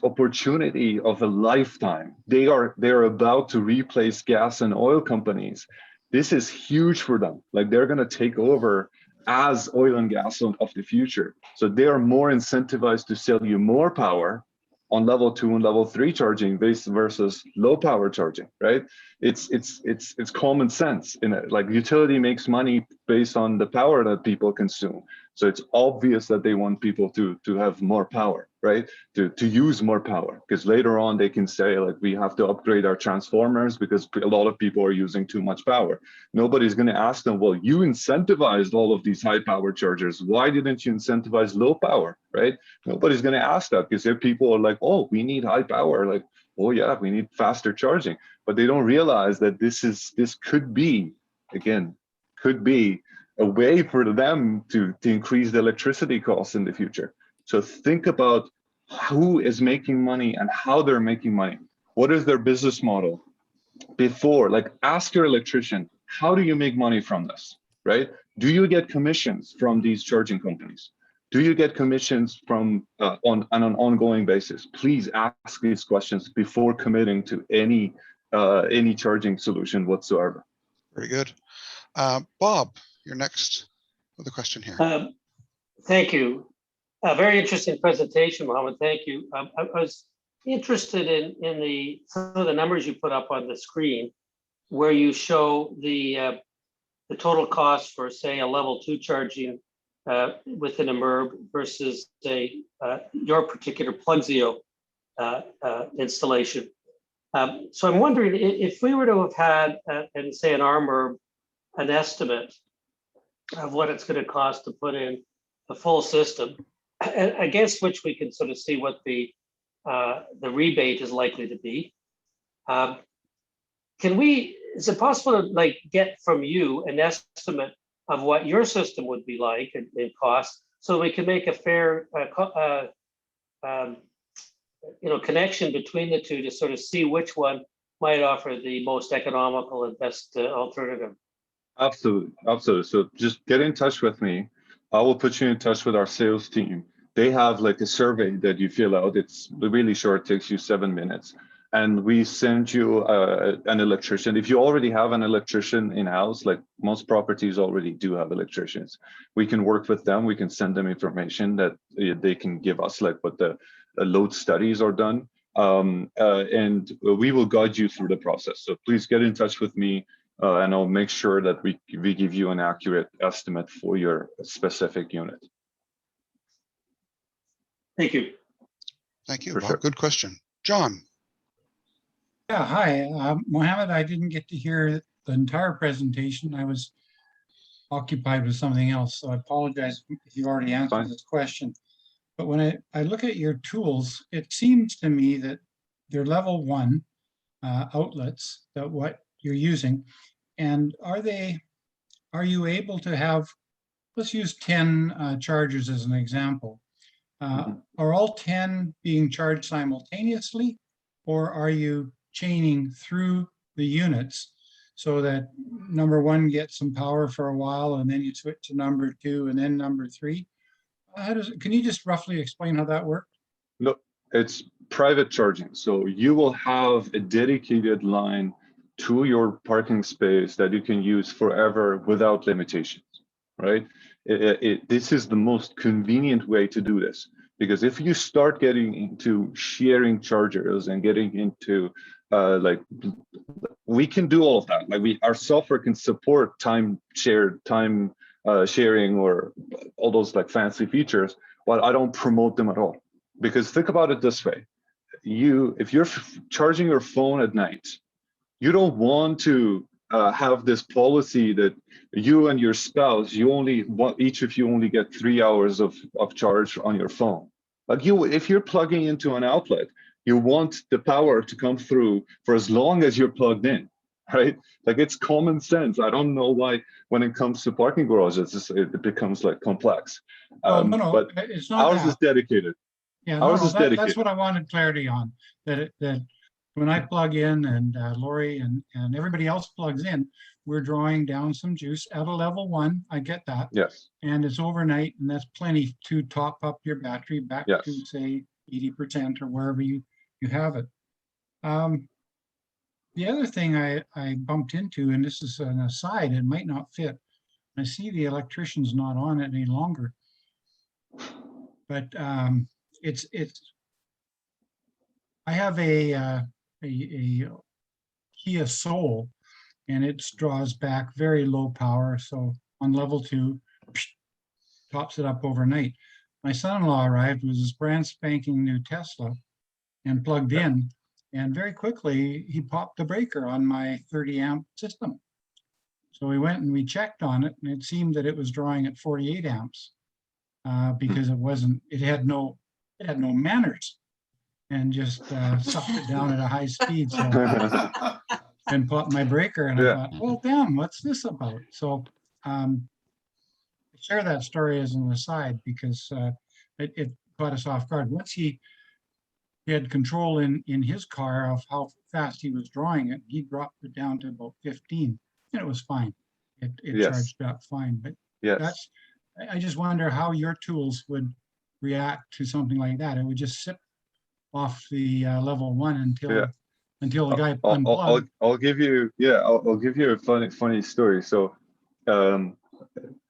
opportunity of a lifetime. They are about to replace gas and oil companies. This is huge for them. Like they're going to take over as oil and gas of the future. So they are more incentivized to sell you more power on level 2 and level 3 charging versus low power charging, right? It's common sense in it. Like utility makes money based on the power that people consume. So it's obvious that they want people to have more power, right? To use more power, because later on they can say like we have to upgrade our transformers because a lot of people are using too much power. Nobody's going to ask them, well, you incentivized all of these high power chargers. Why didn't you incentivize low power, right? Nobody's going to ask that, because if people are like, oh, we need high power, like, oh yeah, we need faster charging, but they don't realize that this could be, again, could be a way for them to increase the electricity costs in the future. So think about who is making money and how they're making money. What is their business model? Before, like, ask your electrician, how do you make money from this, right? Do you get commissions from these charging companies? Do you get commissions from on an ongoing basis? Please ask these questions before committing to any charging solution whatsoever. Very good. Bob, you're next with a question here. Thank you. A very interesting presentation, Mohammed. Thank you. I was interested in some of the numbers you put up on the screen, where you show the total cost for, say, a level 2 charging within a MERB versus your particular Plugzio installation. So I'm wondering if we were to have had, and say in our MERB, an estimate of what it's going to cost to put in the full system, against which we can sort of see what the rebate is likely to be. Is it possible to like get from you an estimate of what your system would be like in cost, so we can make a fair connection between the two to sort of see which one might offer the most economical and best alternative? Absolutely, absolutely. So just get in touch with me. I will put you in touch with our sales team. They have like a survey that you fill out. It's really short, takes you 7 minutes. And we send you an electrician. If you already have an electrician in-house, like most properties already do have electricians, we can work with them. We can send them information that they can give us, like what the load studies are done. And we will guide you through the process. So please get in touch with me. And I'll make sure that we give you an accurate estimate for your specific unit. Thank you. Thank you, For Bob. sure. Good question. John. Yeah, hi, Mohammed. I didn't get to hear the entire presentation. I was occupied with something else, so I apologize if you already answered this question. But when I look at your tools, it seems to me that they're level 1 outlets, that what you're using. And are you able to have, let's use 10 chargers as an example. Are all 10 being charged simultaneously, or are you chaining through the units so that number 1 gets some power for a while and then you switch to number 2 and then number 3? Can you just roughly explain how that works? No, it's private charging. So you will have a dedicated line to your parking space that you can use forever without limitations, right? This is the most convenient way to do this, because if you start getting into sharing chargers and getting into we can do all of that. Like our software can support time sharing or all those like fancy features, but I don't promote them at all. Because think about it this way: if you're charging your phone at night, you don't want to have this policy that you and your spouse, each of you only get 3 hours of charge on your phone. Like if you're plugging into an outlet, you want the power to come through for as long as you're plugged in, right? Like it's common sense. I don't know why when it comes to parking garages, it becomes like complex. No, but it's not ours is dedicated. Yeah, ours is dedicated. That's what I wanted clarity on, that when I plug in and Lori and everybody else plugs in, we're drawing down some juice at a level 1. I get that. Yes. And it's overnight, and that's plenty to top up your battery back Yes. to say 80% or wherever you have it. The other thing I bumped into, and this is an aside, it might not fit. I see the electrician's not on it any longer, but it's I have a Kia Soul, and it draws back very low power. So on level 2, tops it up overnight. My son-in-law arrived with his brand spanking new Tesla and plugged in, and very quickly he popped the breaker on my 30 amp system. So we went and we checked on it, and it seemed that it was drawing at 48 amps because it had no manners, and just sucked it down at a high speed. So and popped my breaker, and I thought, well, damn, what's this about? So I share that story as an aside because it caught us off guard. Once he had control in his car of how fast he was drawing it, he dropped it down to about 15, and it was fine. It charged up fine. But I just wonder how your tools would react to something like that. It would just sit off the level 1 until the guy unplugged. I'll give you a funny story. So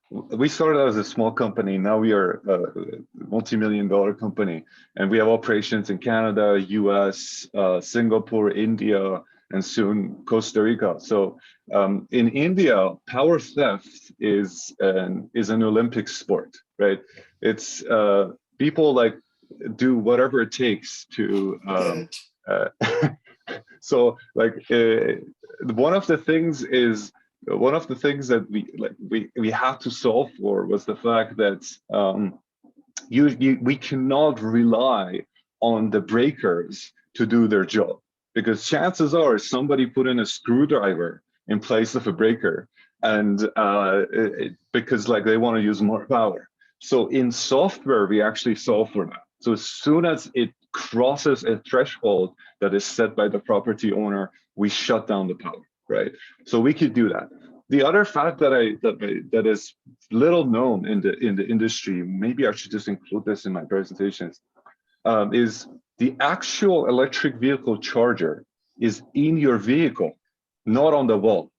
we started as a small company. Now we are a multi-million-dollar company, and we have operations in Canada, US, Singapore, India, and soon Costa Rica. So in India, power theft is an Olympic sport, right? It's people like do whatever it takes to so like one of the things that we had to solve for was the fact that we cannot rely on the breakers to do their job, because chances are somebody put in a screwdriver in place of a breaker, and because like they want to use more power. So in software, we actually solve for that. So as soon as it crosses a threshold that is set by the property owner, we shut down the power, right? So we could do that. The other fact that is little known in the industry, maybe I should just include this in my presentations, is the actual electric vehicle charger is in your vehicle, not on the wall.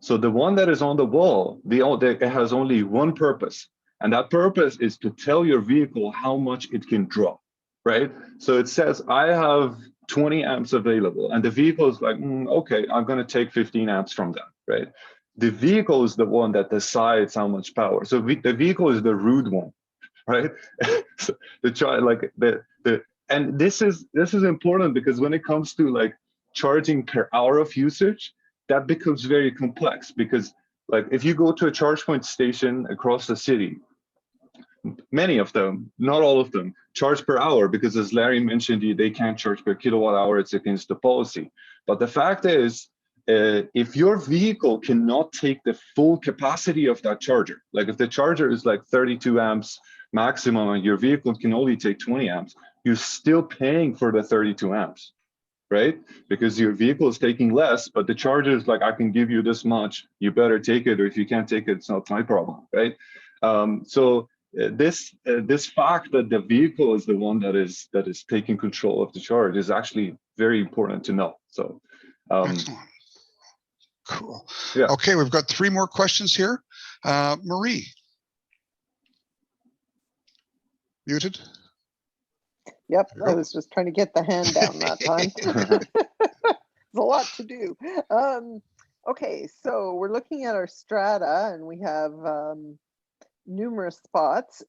So the one that is on the wall, it has only one purpose, and that purpose is to tell your vehicle how much it can draw, right? So it says, I have 20 amps available, and the vehicle is like, okay, I'm going to take 15 amps from that, right? The vehicle is the one that decides how much power. So the vehicle is the rude one, right? So and this is important, because when it comes to like charging per hour of usage, that becomes very complex, because like if you go to a charge point station across the city, many of them, not all of them, charge per hour, because as Larry mentioned, they can't charge per kilowatt hour. It's against the policy. But the fact is, if your vehicle cannot take the full capacity of that charger, like if the charger is like 32 amps maximum and your vehicle can only take 20 amps, you're still paying for the 32 amps, right? Because your vehicle is taking less, but the charger is like, I can give you this much, you better take it, or if you can't take it, it's not my problem, right? So this fact that the vehicle is the one that is taking control of the charge is actually very important to know. So excellent. Cool. Yeah. Okay, we've got 3 more questions here. Marie. Muted. Yep, I was just trying to get the hand down that time. There's a lot to do. Okay, so we're looking at our strata, and we have numerous spots.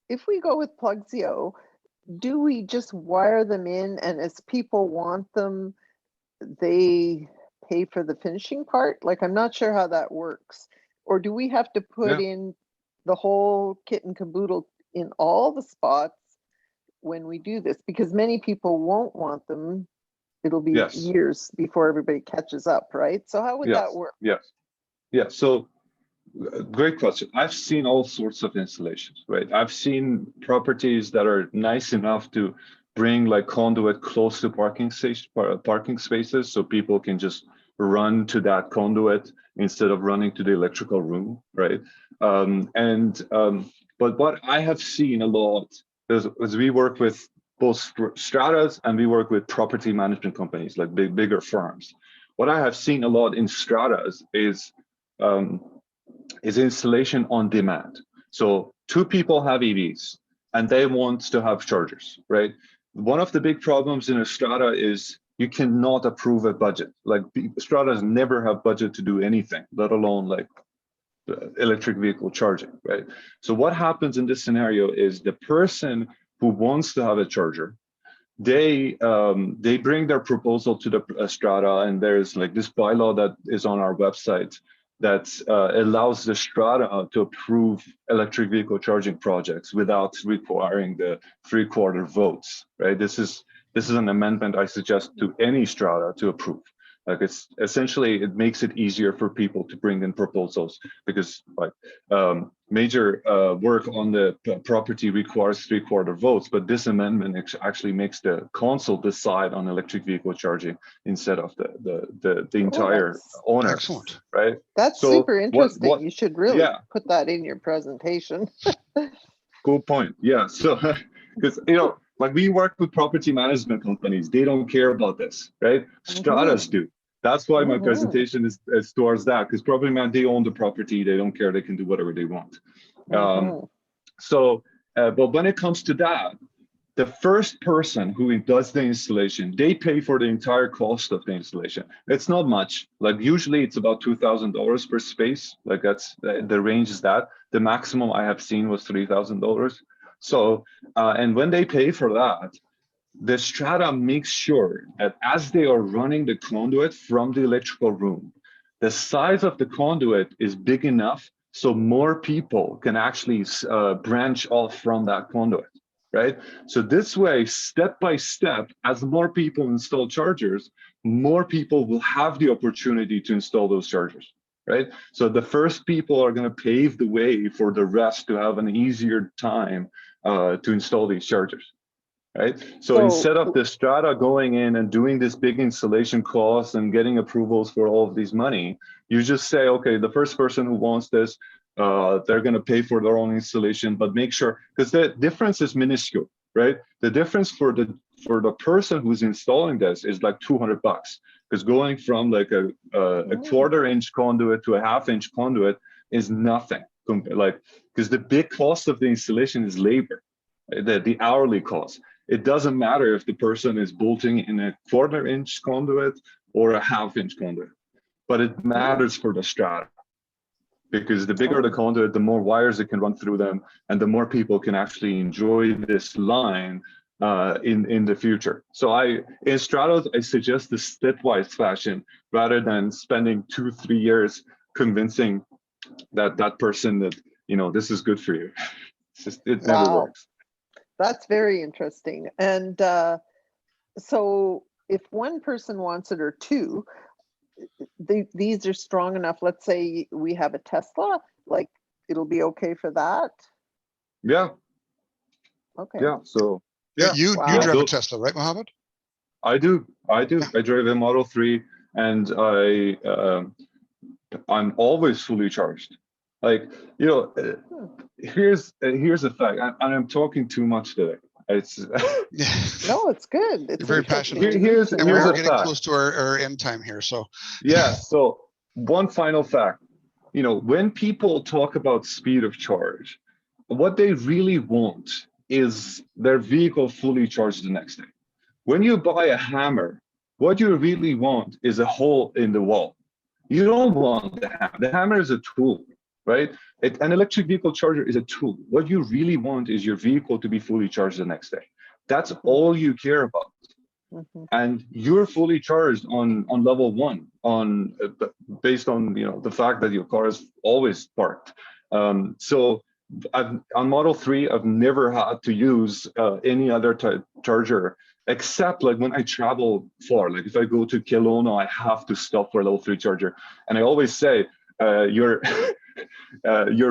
If we go with Plugzio, do we just wire them in, and as people want them, they pay for the finishing part? Like, I'm not sure how that works. Or do we have to put in the whole kit and caboodle in all the spots when we do this? Because many people won't want them. It'll be years before everybody catches up, right? So how would that work? Yeah, so great question. I've seen all sorts of installations, right? I've seen properties that are nice enough to bring like conduit close to parking spaces, so people can just run to that conduit instead of running to the electrical room, right? But what I have seen a lot is we work with both stratas and we work with property management companies, like bigger firms. What I have seen a lot in stratas is installation on demand. So 2 people have EVs and they want to have chargers, right? one of the big problems in a strata is you cannot approve a budget. Like stratas never have budget to do anything, let alone like electric vehicle charging, right? So what happens in this scenario is the person who wants to have a charger, they bring their proposal to the strata, and there's like this bylaw that is on our website that allows the strata to approve electric vehicle charging projects without requiring the 3/4 votes, right? This is an amendment I suggest to any strata to approve. Like it's essentially, it makes it easier for people to bring in proposals, because like major work on the property requires 3/4 votes, but this amendment actually makes the council decide on electric vehicle charging instead of the entire owner. Excellent. Right? That's So super interesting. what- You should really yeah. put that in your presentation. Good point. Yeah. So, because like we work with property management companies, they don't care about this, right? Stratas do. That's why my presentation is towards that, because property man, they own the property, they don't care, they can do whatever they want. But when it comes to that, the first person who does the installation, they pay for the entire cost of the installation. It's not much. Like usually it's about $2,000 per space. Like that's the range is that. The maximum I have seen was $3,000. So, and when they pay for that, the strata makes sure that as they are running the conduit from the electrical room, the size of the conduit is big enough so more people can actually branch off from that conduit, right? So this way, step by step, as more people install chargers, more people will have the opportunity to install those chargers, right? So the first people are going to pave the way for the rest to have an easier time to install these chargers. Right. So instead of the strata going in and doing this big installation costs and getting approvals for all of these money, you just say, okay, the first person who wants this, they're going to pay for their own installation, but make sure, because the difference is minuscule, right? The difference for the person who's installing this is like $200, because going from like a 1/4-inch conduit to a 1/2-inch conduit is nothing. Like, because the big cost of the installation is labor, the hourly cost. It doesn't matter if the person is bolting in a 1/4-inch conduit or a 1/2-inch conduit, but it matters for the strata, because the bigger the conduit, the more wires it can run through them, and the more people can actually enjoy this line in the future. So in stratas, I suggest the stepwise fashion rather than spending 2-3 years convincing that person that this is good for you. It never works. That's very interesting. And so if one person wants it or two, these are strong enough. Let's say we have a Tesla, like it'll be okay for that. Yeah. Okay. Yeah. So yeah. You drive a Tesla, right, Mohammed? I do. I drive a Model 3, and I'm always fully charged. Like, here's a fact, and I'm talking too much today. It's no, it's good. It's You're very passionate. Here's we're a getting fact. close to our end time here. So yeah. So one final fact, when people talk about speed of charge, what they really want is their vehicle fully charged the next day. When you buy a hammer, what you really want is a hole in the wall. You don't want the hammer. The hammer is a tool, right? An electric vehicle charger is a tool. What you really want is your vehicle to be fully charged the next day. That's all you care about. And you're fully charged on level 1 based on the fact that your car is always parked. So on Model 3, I've never had to use any other charger, except like when I travel far. Like if I go to Kelowna, I have to stop for a level 3 charger. And I always say, your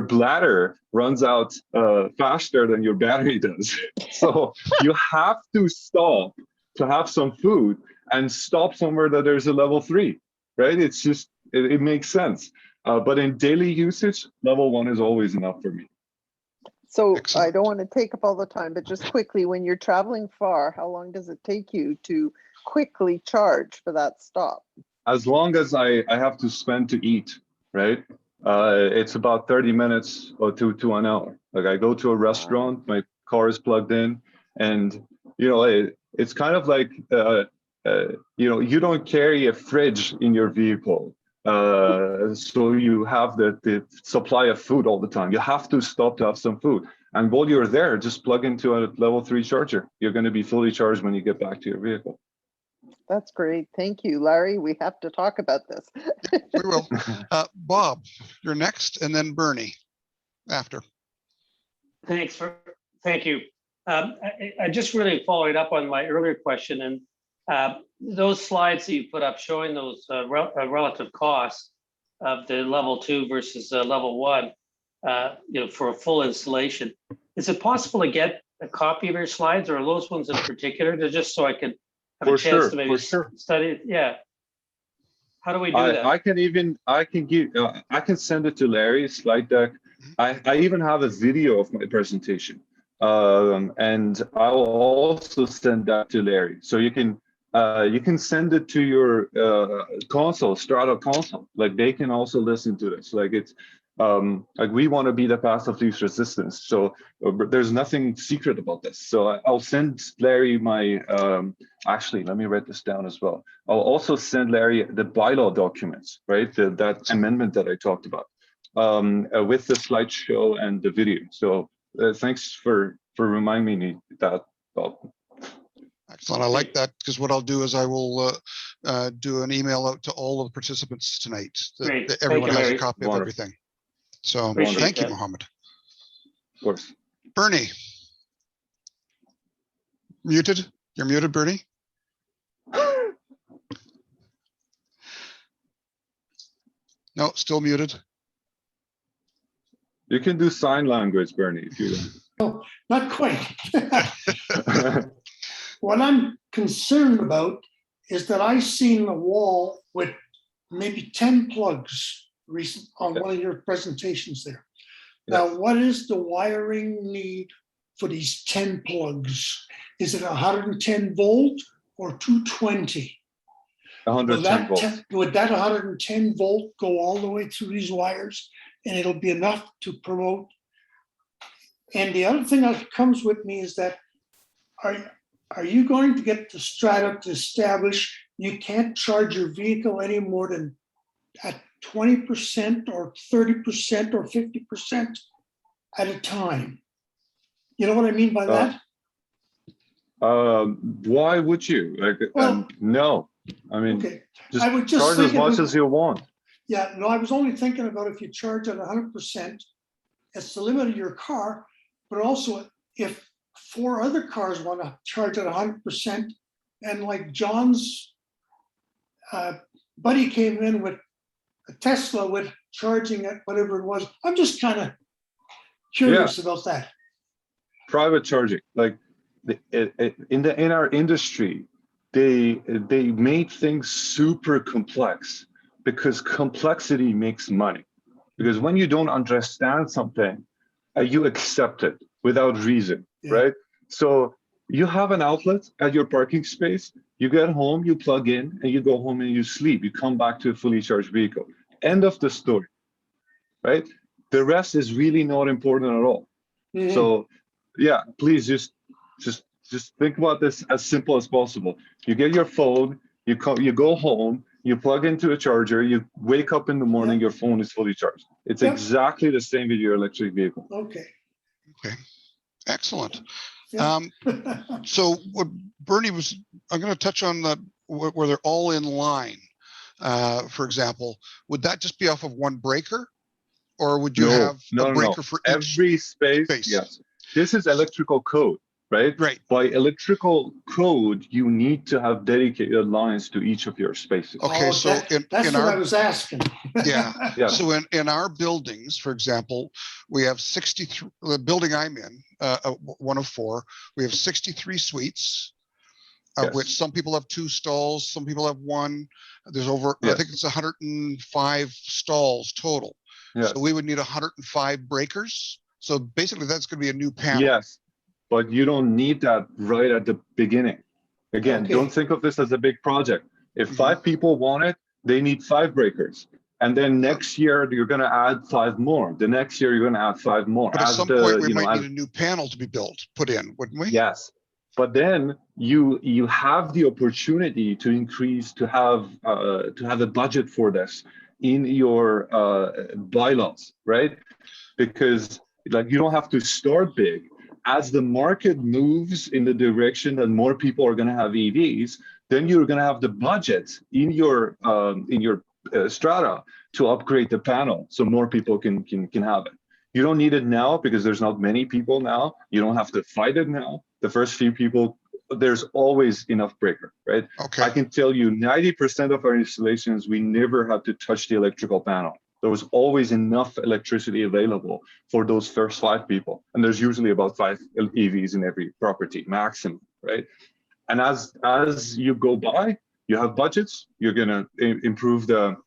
bladder runs out faster than your battery does. So you have to stop to have some food and stop somewhere that there's a level 3, right? It's just, it makes sense. But in daily usage, level 1 is always enough for me. So Excellent. I don't want to take up all the time, but just quickly, when you're traveling far, how long does it take you to quickly charge for that stop? As long as I have to spend to eat, right? It's about 30 minutes or to an hour. Like I go to a restaurant, my car is plugged in, and you know, it's kind of like, you know, you don't carry a fridge in your vehicle. So you have the supply of food all the time. You have to stop to have some food. And while you're there, just plug into a level 3 charger. You're going to be fully charged when you get back to your vehicle. That's great. Thank you, Larry. We have to talk about this. We will. Bob, you're next, and then Bernie after. Thank you. I just really followed up on my earlier question, and those slides that you put up showing those relative costs of the level 2 versus level 1, you know, for a full installation. Is it possible to get a copy of your slides, or are those ones in particular, just so I can have a chance to maybe study it? Yeah. How do we do that? I can send it to Larry, slide deck. I even have a video of my presentation. And I'll also send that to Larry. So you can send it to your console, Strata console. Like they can also listen to this. Like it's like we want to be the path of least resistance. So there's nothing secret about this. So I'll send Larry my, actually, let me write this down as well. I'll also send Larry the bylaw documents, right? That amendment that I talked about with the slideshow and the video. So thanks for reminding me that, Bob. Excellent. I like that, because what I'll do is I will do an email out to all of the participants tonight. That everyone has a copy of everything. So thank you, Mohammed. Of course. Bernie. Muted? You're muted, Bernie? No, still muted. You can do sign language, Bernie, if you want. No, not quite. What I'm concerned about is that I seen a wall with maybe 10 plugs recent on one of your presentations there. Now, what is the wiring need for these 10 plugs? Is it 110 volt or 220? 110 volts. Would that 110 volt go all the way through these wires, and it'll be enough to promote? And the other thing that comes with me is that are you going to get the Strata to establish you can't charge your vehicle any more than at 20% or 30% or 50% at a time? You know what I mean by that? Why would you? Like, Well, no. I mean, okay. just, I would just charge as much as you want. Yeah, no, I was only thinking about if you charge at 100%, it's the limit of your car, but also if 4 other cars want to charge at 100%, and like John's buddy came in with a Tesla with charging at whatever it was. I'm just kind of curious about that. Private charging, like in our industry, they made things super complex because complexity makes money. Because when you don't understand something, you accept it without reason, right? So you have an outlet at your parking space, you get home, you plug in, and you go home and you sleep. You come back to a fully charged vehicle. End of the story, right? The rest is really not important at all. Mm-hmm. So yeah, please just think about this as simple as possible. You get your phone, you go home, you plug into a charger, you wake up in the morning, your phone is fully charged. It's exactly the same with your electric vehicle. Okay. Excellent. So what Bernie was, I'm going to touch on that where they're all in line. For example, would that just be off of one breaker, or would you have a breaker for every space? Yes. This is electrical code, right? Right. By electrical code, you need to have dedicated lines to each of your spaces. Okay, so that's what I was asking. Yeah. So in our buildings, for example, we have 63. The building I'm in, one of 4, we have 63 suites, of which some people have 2 stalls, some people have 1. There's over, I think it's 105 stalls total. Yes. So we would need 105 breakers. So basically, that's going to be a new panel. Yes, but you don't need that right at the beginning. Again, don't think of this as a big project. If 5 people want it, they need 5 breakers. And then next year, you're going to add 5 more. The next year, you're going to add 5 more. But at some point, we might need a new panel to be put in, wouldn't we? Yes. But then you have the opportunity to increase, to have a budget for this in your bylaws, right? Because like you don't have to start big. As the market moves in the direction that more people are going to have EVs, then you're going to have the budget in your strata to upgrade the panel so more people can have it. You don't need it now because there's not many people now. You don't have to fight it now. The first few people, there's always enough breaker, right? Okay. I can tell you 90% of our installations, we never had to touch the electrical panel. There was always enough electricity available for those first 5 people. And there's usually about 5 EVs in every property, maximum, right? And as you go by, you have budgets, you're gonna improve the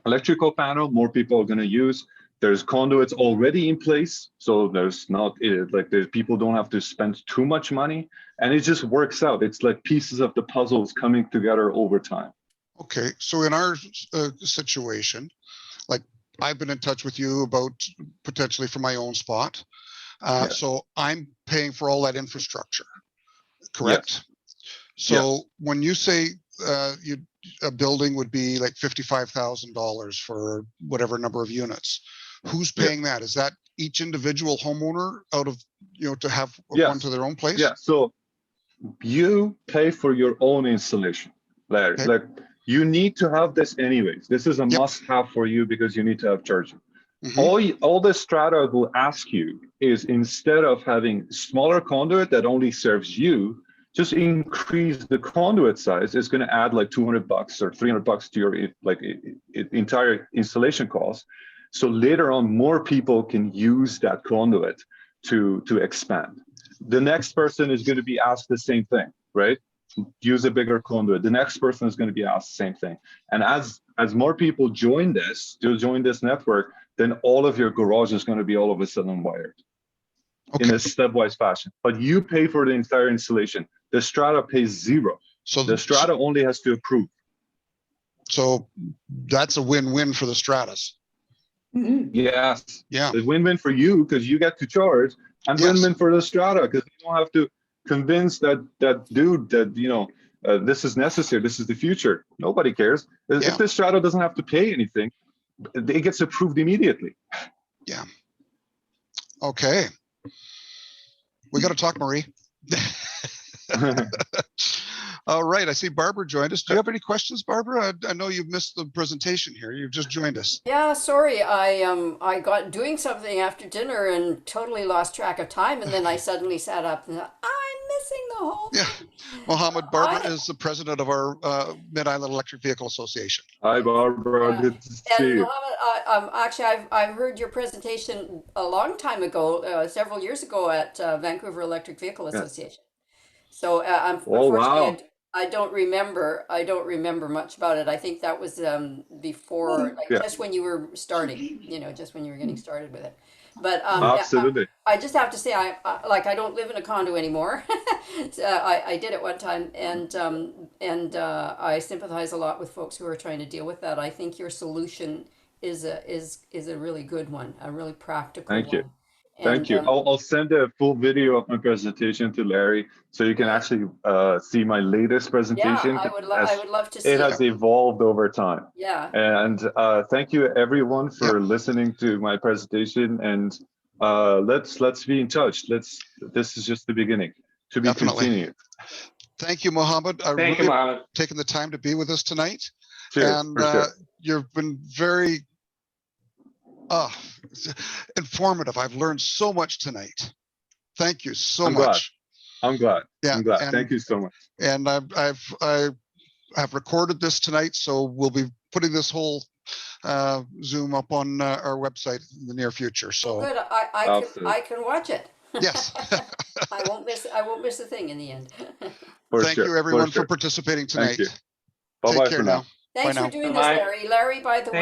electrical panel, more people are gonna use. There's conduits already in place, so there's not like people don't have to spend too much money, and it just works out. It's like pieces of the puzzles coming together over time. Okay, so in our situation, like I've been in touch with you about potentially for my own spot. Yeah. So I'm paying for all that infrastructure, correct? Yes. So Yes. when you say a building would be like $55,000 for whatever number of units, who's paying that? Is that each individual homeowner out of, to have one to their own place? Yeah, so you pay for your own installation, Larry. Okay. Like you need to have this anyways. This is a must-have for you because you need to have charging. All the strata will ask you is, instead of having smaller conduit that only serves you, just increase the conduit size. It's going to add like $200 or $300 to your entire installation cost. So later on, more people can use that conduit to expand. The next person is going to be asked the same thing, right? Use a bigger conduit. The next person is going to be asked the same thing. And as more people join this network, then all of your garage is going to be all of a sudden wired in a stepwise fashion. But you pay for the entire installation. The strata pays zero. So the strata only has to approve. So that's a win-win for the stratas. Yes. Yeah. The win-win for you because you get to charge, and win-win for the strata because you don't have to convince that dude that this is necessary. This is the future. Nobody cares. If the strata doesn't have to pay anything, it gets approved immediately. Yeah. Okay. We got to talk, Marie. All right. I see Barbara joined us. Do you have any questions, Barbara? I know you've missed the presentation here. You've just joined us. Yeah, sorry. I got doing something after dinner and totally lost track of time, and then I suddenly sat up and thought, I'm missing the whole thing. Mohammed, Barbara is the president of our Mid-Island Electric Vehicle Association. Hi, Barbara. Good to see you. Mohammed, actually, I've heard your presentation a long time ago, several years ago at Vancouver Electric Vehicle Association. So unfortunately, I don't remember much about it. I think that was before, just when you were starting, just when you were getting started with it. But absolutely. I just have to say, I don't live in a condo anymore. I did at one time, and I sympathize a lot with folks who are trying to deal with that. I think your solution is a really good one, a really practical one. Thank you. Thank you. I'll send a full video of my presentation to Larry so you can actually see my latest presentation. Yeah, I would love to see it. It has evolved over time. Yeah. And thank you everyone for listening to my presentation, and let's be in touch. This is just the beginning to be continued. Thank you, Mohammed. Thank you, Mohammed. Taking the time to be with us tonight. Cheers, and you've been very informative. I've learned so much tonight. Thank you so much. I'm glad. Yeah, I'm glad. Thank you so much. And I've recorded this tonight, so we'll be putting this whole Zoom up on our website in the near future. So good. I can watch it. Yes. I won't miss a thing in the end. Thank you everyone for participating tonight. Bye bye Take care for now. Thanks for doing this, Larry. Larry, by the way,